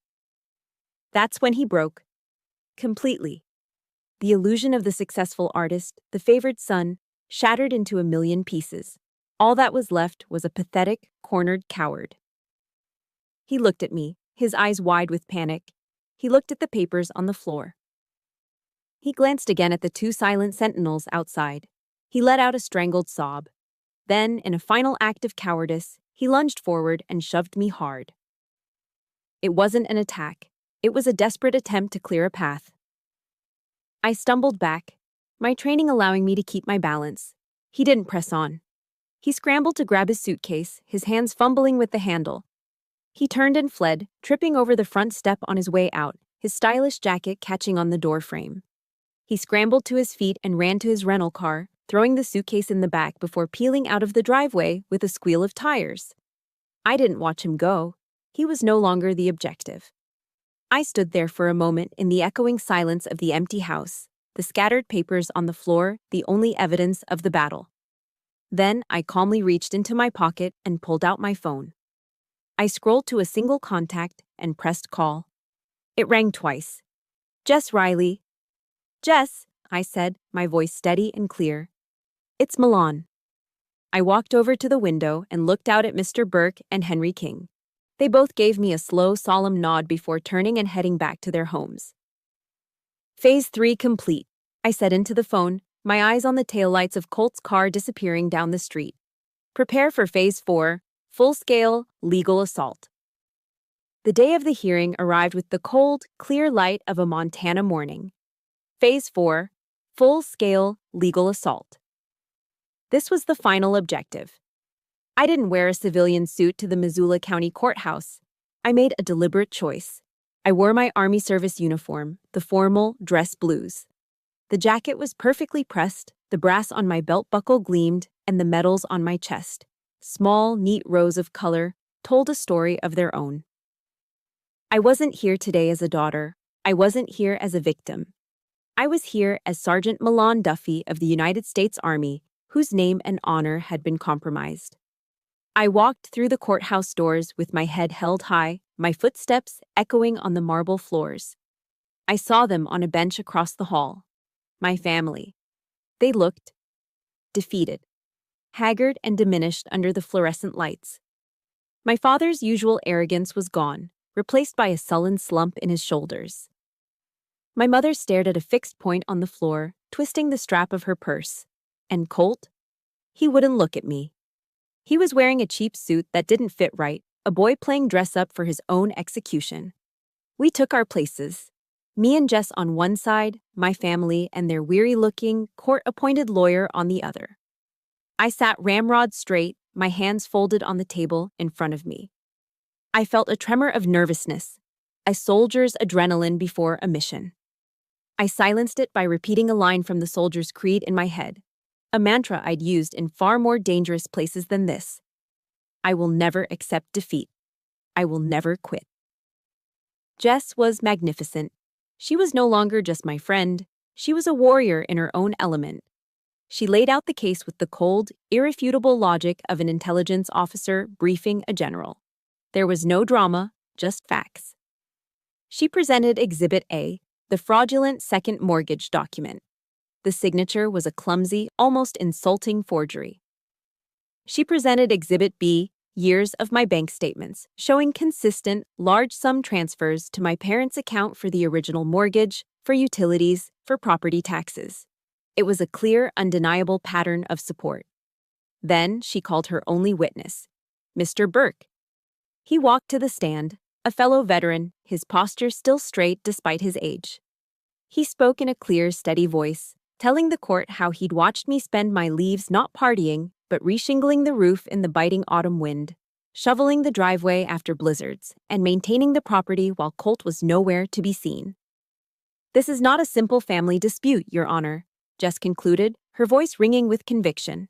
That's when he broke. Completely. The illusion of the successful artist, the favored son, shattered into a million pieces. All that was left was a pathetic, cornered coward. He looked at me, his eyes wide with panic. He looked at the papers on the floor. He glanced again at the two silent sentinels outside. He let out a strangled sob. Then, in a final act of cowardice, he lunged forward and shoved me hard. It wasn't an attack. It was a desperate attempt to clear a path. I stumbled back, my training allowing me to keep my balance. He didn't press on. He scrambled to grab his suitcase, his hands fumbling with the handle. He turned and fled, tripping over the front step on his way out, his stylish jacket catching on the doorframe. He scrambled to his feet and ran to his rental car, throwing the suitcase in the back before peeling out of the driveway with a squeal of tires. I didn't watch him go. He was no longer the objective. I stood there for a moment in the echoing silence of the empty house, the scattered papers on the floor, the only evidence of the battle. Then I calmly reached into my pocket and pulled out my phone. I scrolled to a single contact and pressed call. It rang twice. Jess Riley. Jess, I said, my voice steady and clear. It's Milan. I walked over to the window and looked out at Mr. Burke and Henry King. They both gave me a slow, solemn nod before turning and heading back to their homes. Phase 3 complete, I said into the phone, my eyes on the taillights of Colt's car disappearing down the street. Prepare for Phase 4, full-scale, legal assault. The day of the hearing arrived with the cold, clear light of a Montana morning. Phase 4, full-scale, legal assault. This was the final objective. I didn't wear a civilian suit to the Missoula County Courthouse. I made a deliberate choice. I wore my Army service uniform, the formal dress blues. The jacket was perfectly pressed, the brass on my belt buckle gleamed, and the medals on my chest, small, neat rows of color, told a story of their own. I wasn't here today as a daughter. I wasn't here as a victim. I was here as Sergeant Milan Duffy of the United States Army, whose name and honor had been compromised. I walked through the courthouse doors with my head held high, my footsteps echoing on the marble floors. I saw them on a bench across the hall. My family. They looked defeated, haggard and diminished under the fluorescent lights. My father's usual arrogance was gone, replaced by a sullen slump in his shoulders. My mother stared at a fixed point on the floor, twisting the strap of her purse. And Colt? He wouldn't look at me. He was wearing a cheap suit that didn't fit right, a boy playing dress-up for his own execution. We took our places. Me and Jess on one side, my family and their weary-looking, court-appointed lawyer on the other. I sat ramrod straight, my hands folded on the table in front of me. I felt a tremor of nervousness, a soldier's adrenaline before a mission. I silenced it by repeating a line from the soldier's creed in my head. A mantra I'd used in far more dangerous places than this. I will never accept defeat. I will never quit. Jess was magnificent. She was no longer just my friend. She was a warrior in her own element. She laid out the case with the cold, irrefutable logic of an intelligence officer briefing a general. There was no drama, just facts. She presented Exhibit A, the fraudulent second mortgage document. The signature was a clumsy, almost insulting forgery. She presented Exhibit B, years of my bank statements, showing consistent, large-sum transfers to my parents' account for the original mortgage, for utilities, for property taxes. It was a clear, undeniable pattern of support. Then she called her only witness, Mr. Burke. He walked to the stand, a fellow veteran, his posture still straight despite his age. He spoke in a clear, steady voice, telling the court how he'd watched me spend my leaves not partying, but reshingling the roof in the biting autumn wind, shoveling the driveway after blizzards, and maintaining the property while Colt was nowhere to be seen. This is not a simple family dispute, Your Honor, Jess concluded, her voice ringing with conviction.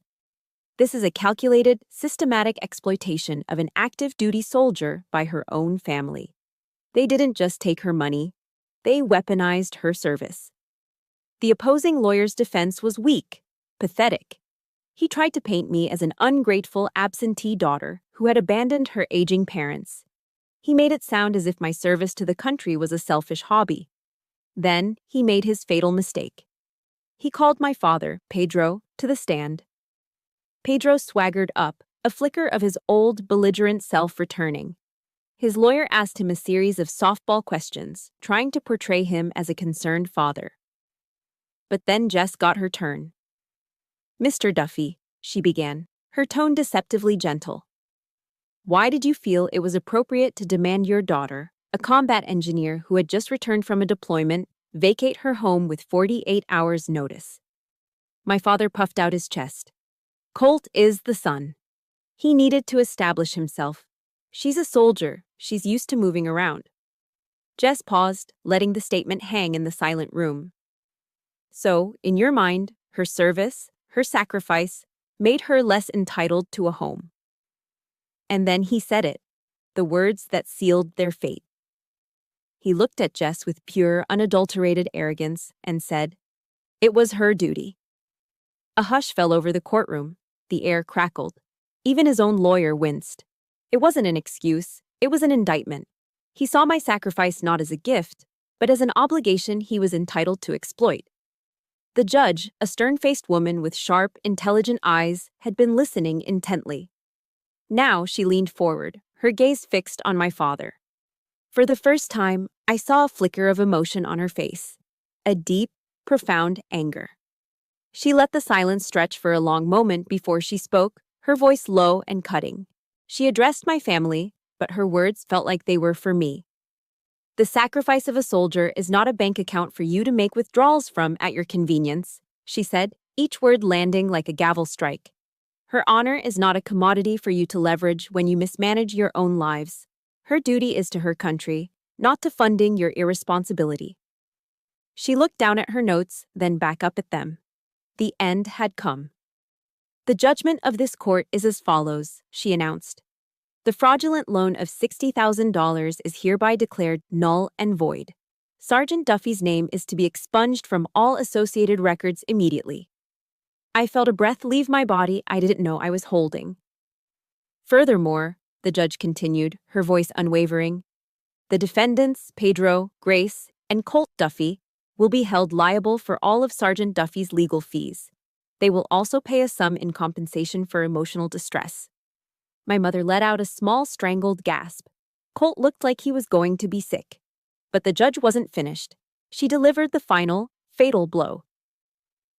This is a calculated, systematic exploitation of an active duty soldier by her own family. They didn't just take her money, they weaponized her service. The opposing lawyer's defense was weak, pathetic. He tried to paint me as an ungrateful absentee daughter who had abandoned her aging parents. He made it sound as if my service to the country was a selfish hobby. Then he made his fatal mistake. He called my father, Pedro, to the stand. Pedro swaggered up, a flicker of his old, belligerent self returning. His lawyer asked him a series of softball questions, trying to portray him as a concerned father. But then Jess got her turn. Mr. Duffy, she began, her tone deceptively gentle. Why did you feel it was appropriate to demand your daughter, a combat engineer who had just returned from a deployment, vacate her home with 48 hours' notice? My father puffed out his chest. Colt is the son. He needed to establish himself. She's a soldier. She's used to moving around. Jess paused, letting the statement hang in the silent room. So, in your mind, her service, her sacrifice, made her less entitled to a home. And then he said it, the words that sealed their fate. He looked at Jess with pure, unadulterated arrogance and said, "It was her duty." A hush fell over the courtroom. The air crackled. Even his own lawyer winced. It wasn't an excuse, it was an indictment. He saw my sacrifice not as a gift, but as an obligation he was entitled to exploit. The judge, a stern-faced woman with sharp, intelligent eyes, had been listening intently. Now she leaned forward, her gaze fixed on my father. For the first time, I saw a flicker of emotion on her face, a deep, profound anger. She let the silence stretch for a long moment before she spoke, her voice low and cutting. She addressed my family, but her words felt like they were for me. The sacrifice of a soldier is not a bank account for you to make withdrawals from at your convenience, she said, each word landing like a gavel strike. Her honor is not a commodity for you to leverage when you mismanage your own lives. Her duty is to her country, not to funding your irresponsibility. She looked down at her notes, then back up at them. The end had come. The judgment of this court is as follows, she announced. The fraudulent loan of $60,000 is hereby declared null and void. Sergeant Duffy's name is to be expunged from all associated records immediately. I felt a breath leave my body I didn't know I was holding. Furthermore, the judge continued, her voice unwavering, the defendants, Pedro, Grace, and Colt Duffy, will be held liable for all of Sergeant Duffy's legal fees. They will also pay a sum in compensation for emotional distress. My mother let out a small strangled gasp. Colt looked like he was going to be sick. But the judge wasn't finished. She delivered the final, fatal blow.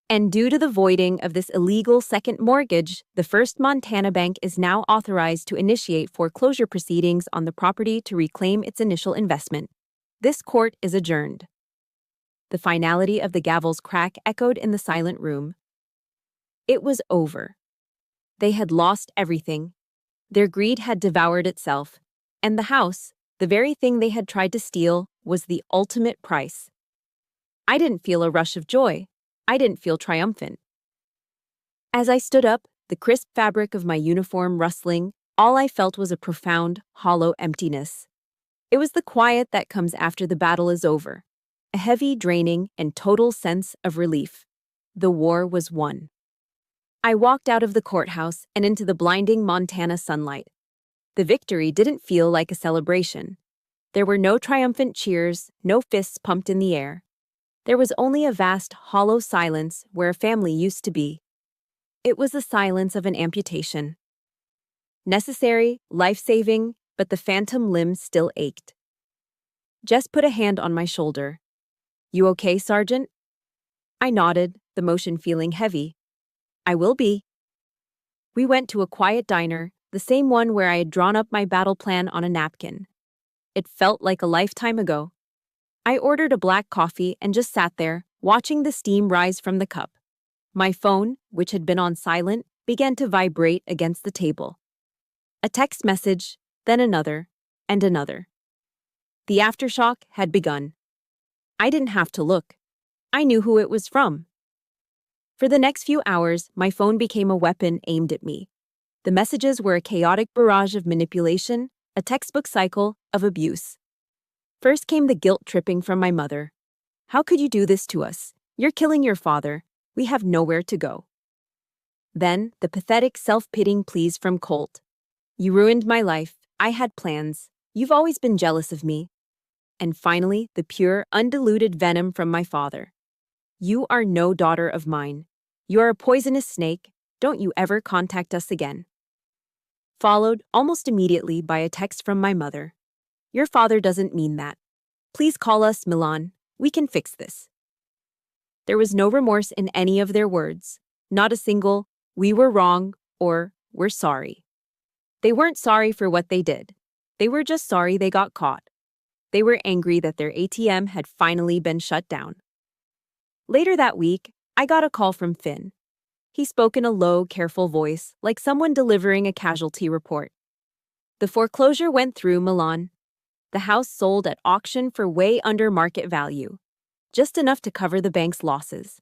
And due to the voiding of this illegal second mortgage, the First Montana Bank is now authorized to initiate foreclosure proceedings on the property to reclaim its initial investment. This court is adjourned. The finality of the gavel's crack echoed in the silent room. It was over. They had lost everything. Their greed had devoured itself, and the house, the very thing they had tried to steal, was the ultimate price. I didn't feel a rush of joy. I didn't feel triumphant. As I stood up, the crisp fabric of my uniform rustling, all I felt was a profound, hollow emptiness. It was the quiet that comes after the battle is over, a heavy, draining, and total sense of relief. The war was won. I walked out of the courthouse and into the blinding Montana sunlight. The victory didn't feel like a celebration. There were no triumphant cheers, no fists pumped in the air. There was only a vast, hollow silence where a family used to be. It was the silence of an amputation. Necessary, life-saving, but the phantom limb still ached. Jess put a hand on my shoulder. "You okay, Sergeant?" I nodded, the motion feeling heavy. "I will be." We went to a quiet diner, the same one where I had drawn up my battle plan on a napkin. It felt like a lifetime ago. I ordered a black coffee and just sat there, watching the steam rise from the cup. My phone, which had been on silent, began to vibrate against the table. A text message, then another, and another. The aftershock had begun. I didn't have to look. I knew who it was from. For the next few hours, my phone became a weapon aimed at me. The messages were a chaotic barrage of manipulation, a textbook cycle of abuse. First came the guilt tripping from my mother. "How could you do this to us? You're killing your father. We have nowhere to go." Then, the pathetic, self-pitying pleas from Colt. "You ruined my life. I had plans. You've always been jealous of me." And finally, the pure, undiluted venom from my father. "You are no daughter of mine. You are a poisonous snake. Don't you ever contact us again." Followed, almost immediately, by a text from my mother. "Your father doesn't mean that. Please call us Milan. We can fix this." There was no remorse in any of their words. Not a single, "We were wrong," or "We're sorry." They weren't sorry for what they did. They were just sorry they got caught. They were angry that their ATM had finally been shut down. Later that week, I got a call from Finn. He spoke in a low, careful voice, like someone delivering a casualty report. "The foreclosure went through, Milan. The house sold at auction for way under market value. Just enough to cover the bank's losses."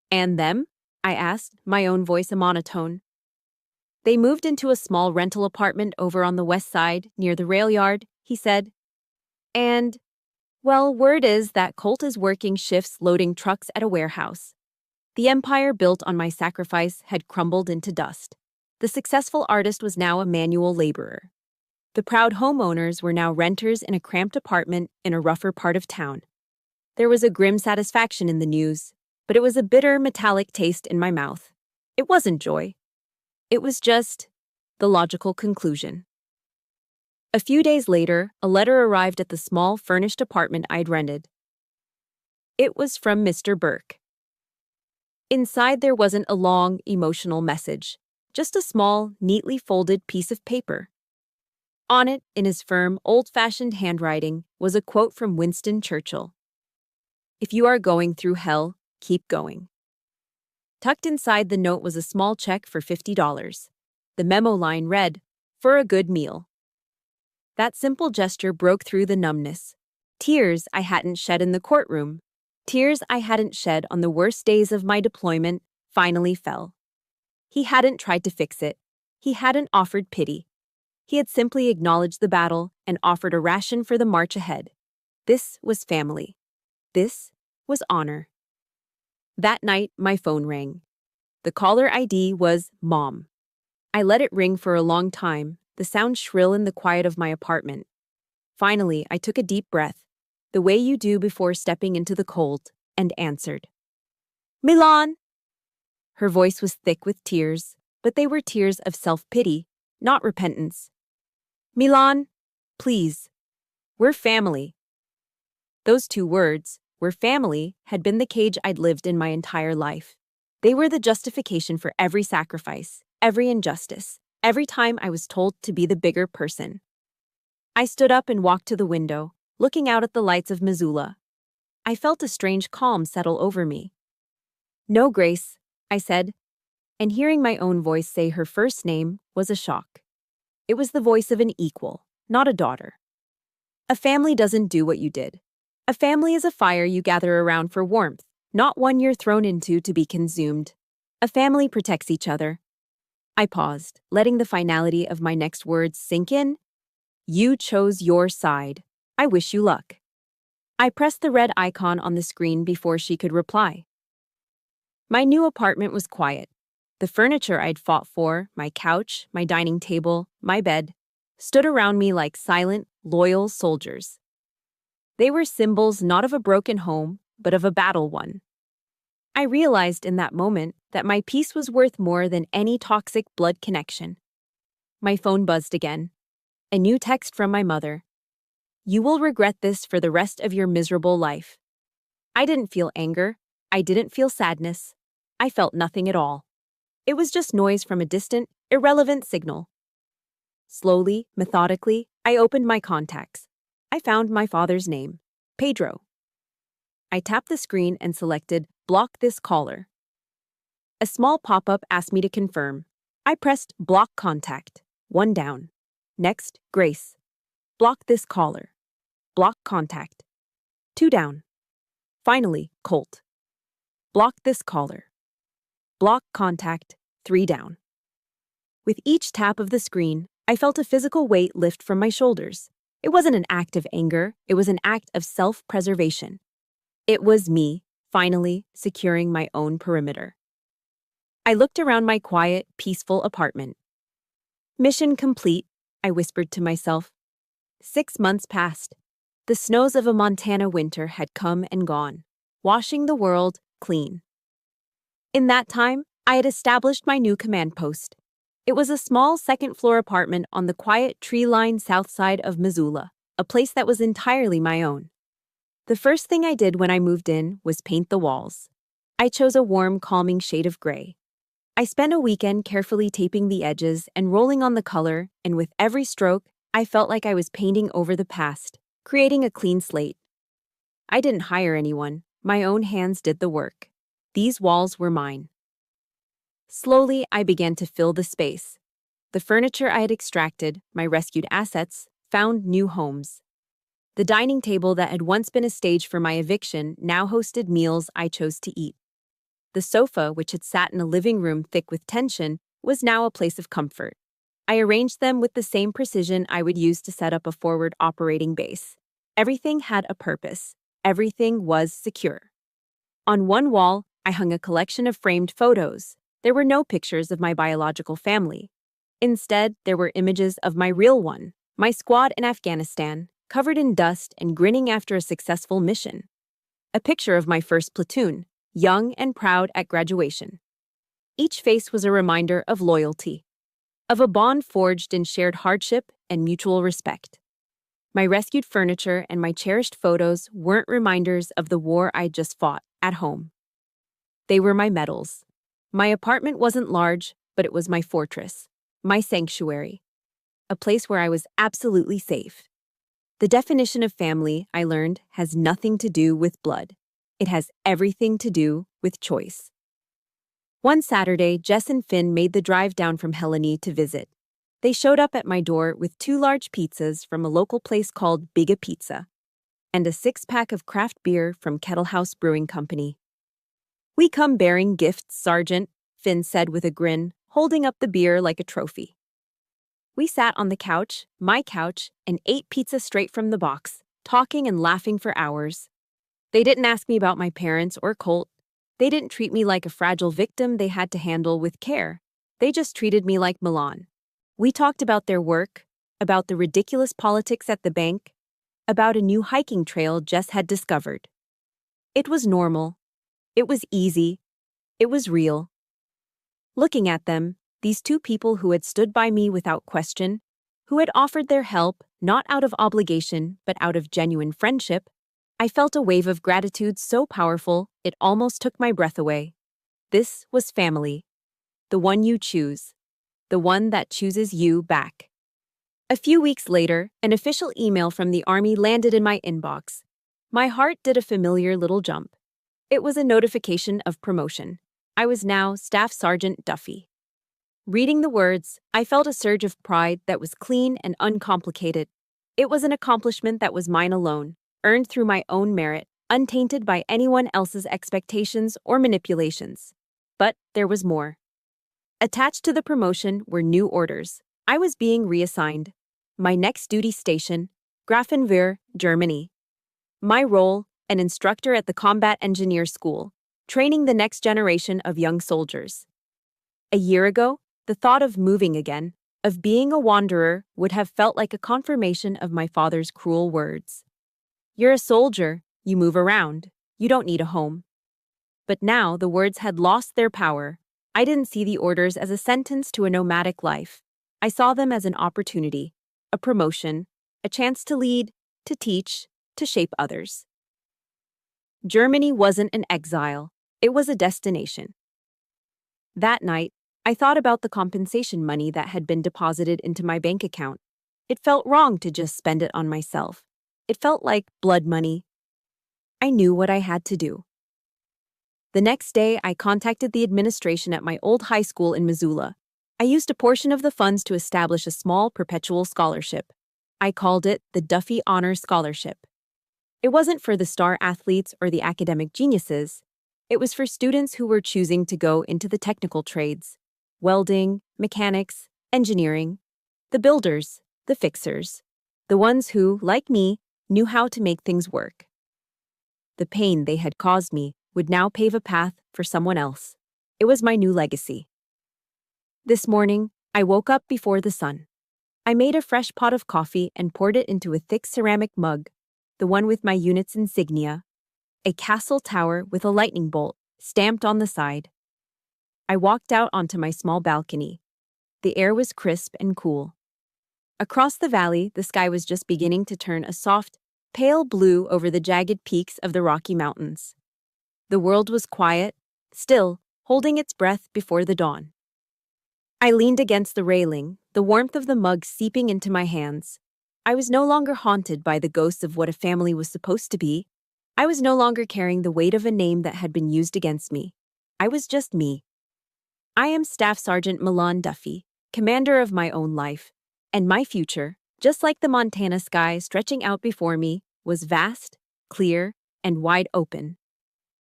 "And them?" I asked, my own voice a monotone. "They moved into a small rental apartment over on the west side, near the rail yard," he said. "And, well, word is that Colt is working shifts loading trucks at a warehouse." The empire built on my sacrifice had crumbled into dust. The successful artist was now a manual laborer. The proud homeowners were now renters in a cramped apartment in a rougher part of town. There was a grim satisfaction in the news, but it was a bitter, metallic taste in my mouth. It wasn't joy. It was just the logical conclusion. A few days later, a letter arrived at the small, furnished apartment I'd rented. It was from Mr. Burke. Inside there wasn't a long, emotional message, just a small, neatly folded piece of paper. On it, in his firm, old-fashioned handwriting, was a quote from Winston Churchill. "If you are going through hell, keep going." Tucked inside the note was a small check for $50. The memo line read, "For a good meal." That simple gesture broke through the numbness. Tears I hadn't shed in the courtroom, tears I hadn't shed on the worst days of my deployment, finally fell. He hadn't tried to fix it. He hadn't offered pity. He had simply acknowledged the battle and offered a ration for the march ahead. This was family. This was honor. That night, my phone rang. The caller ID was Mom. I let it ring for a long time, the sound shrill in the quiet of my apartment. Finally, I took a deep breath, the way you do before stepping into the cold, and answered. "Milan!" Her voice was thick with tears, but they were tears of self-pity, not repentance. "Milan, please. We're family." Those two words, "we're family," had been the cage I'd lived in my entire life. They were the justification for every sacrifice, every injustice, every time I was told to be the bigger person. I stood up and walked to the window, looking out at the lights of Missoula. I felt a strange calm settle over me. "No, Grace," I said, and hearing my own voice say her first name was a shock. It was the voice of an equal, not a daughter. A family doesn't do what you did. A family is a fire you gather around for warmth, not one you're thrown into to be consumed. A family protects each other. I paused, letting the finality of my next words sink in. "You chose your side. I wish you luck." I pressed the red icon on the screen before she could reply. My new apartment was quiet. The furniture I'd fought for, my couch, my dining table, my bed, stood around me like silent, loyal soldiers. They were symbols not of a broken home, but of a battle won. I realized in that moment that my peace was worth more than any toxic blood connection. My phone buzzed again. A new text from my mother. "You will regret this for the rest of your miserable life." I didn't feel anger. I didn't feel sadness. I felt nothing at all. It was just noise from a distant, irrelevant signal. Slowly, methodically, I opened my contacts. I found my father's name, Pedro. I tapped the screen and selected Block this caller. A small pop-up asked me to confirm. I pressed Block contact. 1 down. Next, Grace. Block this caller. Block contact. 2 down. Finally, Colt. Block this caller. Block contact. 3 down. With each tap of the screen, I felt a physical weight lift from my shoulders. It wasn't an act of anger, it was an act of self-preservation. It was me, finally, securing my own perimeter. I looked around my quiet, peaceful apartment. Mission complete, I whispered to myself. 6 months passed. The snows of a Montana winter had come and gone, washing the world clean. In that time, I had established my new command post. It was a small second-floor apartment on the quiet, tree-lined south side of Missoula, a place that was entirely my own. The first thing I did when I moved in was paint the walls. I chose a warm, calming shade of gray. I spent a weekend carefully taping the edges and rolling on the color, and with every stroke, I felt like I was painting over the past, creating a clean slate. I didn't hire anyone. My own hands did the work. These walls were mine. Slowly, I began to fill the space. The furniture I had extracted, my rescued assets, found new homes. The dining table that had once been a stage for my eviction now hosted meals I chose to eat. The sofa, which had sat in a living room thick with tension, was now a place of comfort. I arranged them with the same precision I would use to set up a forward operating base. Everything had a purpose. Everything was secure. On one wall, I hung a collection of framed photos. There were no pictures of my biological family. Instead, there were images of my real one, my squad in Afghanistan, covered in dust and grinning after a successful mission. A picture of my first platoon, young and proud at graduation. Each face was a reminder of loyalty, of a bond forged in shared hardship and mutual respect. My rescued furniture and my cherished photos weren't reminders of the war I'd just fought at home. They were my medals. My apartment wasn't large, but it was my fortress, my sanctuary, a place where I was absolutely safe. The definition of family, I learned, has nothing to do with blood. It has everything to do with choice. One Saturday, Jess and Finn made the drive down from Helene to visit. They showed up at my door with 2 large pizzas from a local place called Biga Pizza and a 6-pack of craft beer from Kettle House Brewing Company. "We come bearing gifts, Sergeant," Finn said with a grin, holding up the beer like a trophy. We sat on the couch, my couch, and ate pizza straight from the box, talking and laughing for hours. They didn't ask me about my parents or Colt. They didn't treat me like a fragile victim they had to handle with care. They just treated me like Milan. We talked about their work, about the ridiculous politics at the bank, about a new hiking trail Jess had discovered. It was normal. It was easy. It was real. Looking at them, these 2 people who had stood by me without question, who had offered their help not out of obligation but out of genuine friendship, I felt a wave of gratitude so powerful it almost took my breath away. This was family. The one you choose. The one that chooses you back. A few weeks later, an official email from the Army landed in my inbox. My heart did a familiar little jump. It was a notification of promotion. I was now Staff Sergeant Duffy. Reading the words, I felt a surge of pride that was clean and uncomplicated. It was an accomplishment that was mine alone, earned through my own merit, untainted by anyone else's expectations or manipulations. But there was more. Attached to the promotion were new orders. I was being reassigned. My next duty station, Grafenwehr, Germany. My role, an instructor at the Combat Engineer School, training the next generation of young soldiers. A year ago, the thought of moving again, of being a wanderer, would have felt like a confirmation of my father's cruel words. You're a soldier, you move around, you don't need a home. But now the words had lost their power. I didn't see the orders as a sentence to a nomadic life. I saw them as an opportunity, a promotion, a chance to lead, to teach, to shape others. Germany wasn't an exile, it was a destination. That night, I thought about the compensation money that had been deposited into my bank account. It felt wrong to just spend it on myself. It felt like blood money. I knew what I had to do. The next day, I contacted the administration at my old high school in Missoula. I used a portion of the funds to establish a small perpetual scholarship. I called it the Duffy Honor Scholarship. It wasn't for the star athletes or the academic geniuses. It was for students who were choosing to go into the technical trades: welding, mechanics, engineering, the builders, the fixers, the ones who, like me, knew how to make things work. The pain they had caused me would now pave a path for someone else. It was my new legacy. This morning, I woke up before the sun. I made a fresh pot of coffee and poured it into a thick ceramic mug, the one with my unit's insignia, a castle tower with a lightning bolt stamped on the side. I walked out onto my small balcony. The air was crisp and cool. Across the valley, the sky was just beginning to turn a soft, pale blue over the jagged peaks of the Rocky Mountains. The world was quiet, still, holding its breath before the dawn. I leaned against the railing, the warmth of the mug seeping into my hands. I was no longer haunted by the ghosts of what a family was supposed to be. I was no longer carrying the weight of a name that had been used against me. I was just me. I am Staff Sergeant Milan Duffy, commander of my own life, and my future, just like the Montana sky stretching out before me, was vast, clear, and wide open.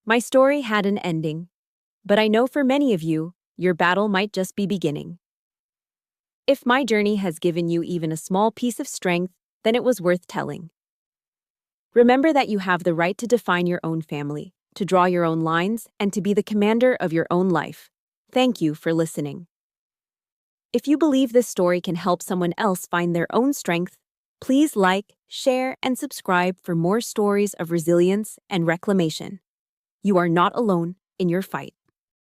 My story had an ending, but I know for many of you, your battle might just be beginning. If my journey has given you even a small piece of strength, then it was worth telling. Remember that you have the right to define your own family, to draw your own lines, and to be the commander of your own life. Thank you for listening. If you believe this story can help someone else find their own strength, please like, share, and subscribe for more stories of resilience and reclamation. You are not alone in your fight.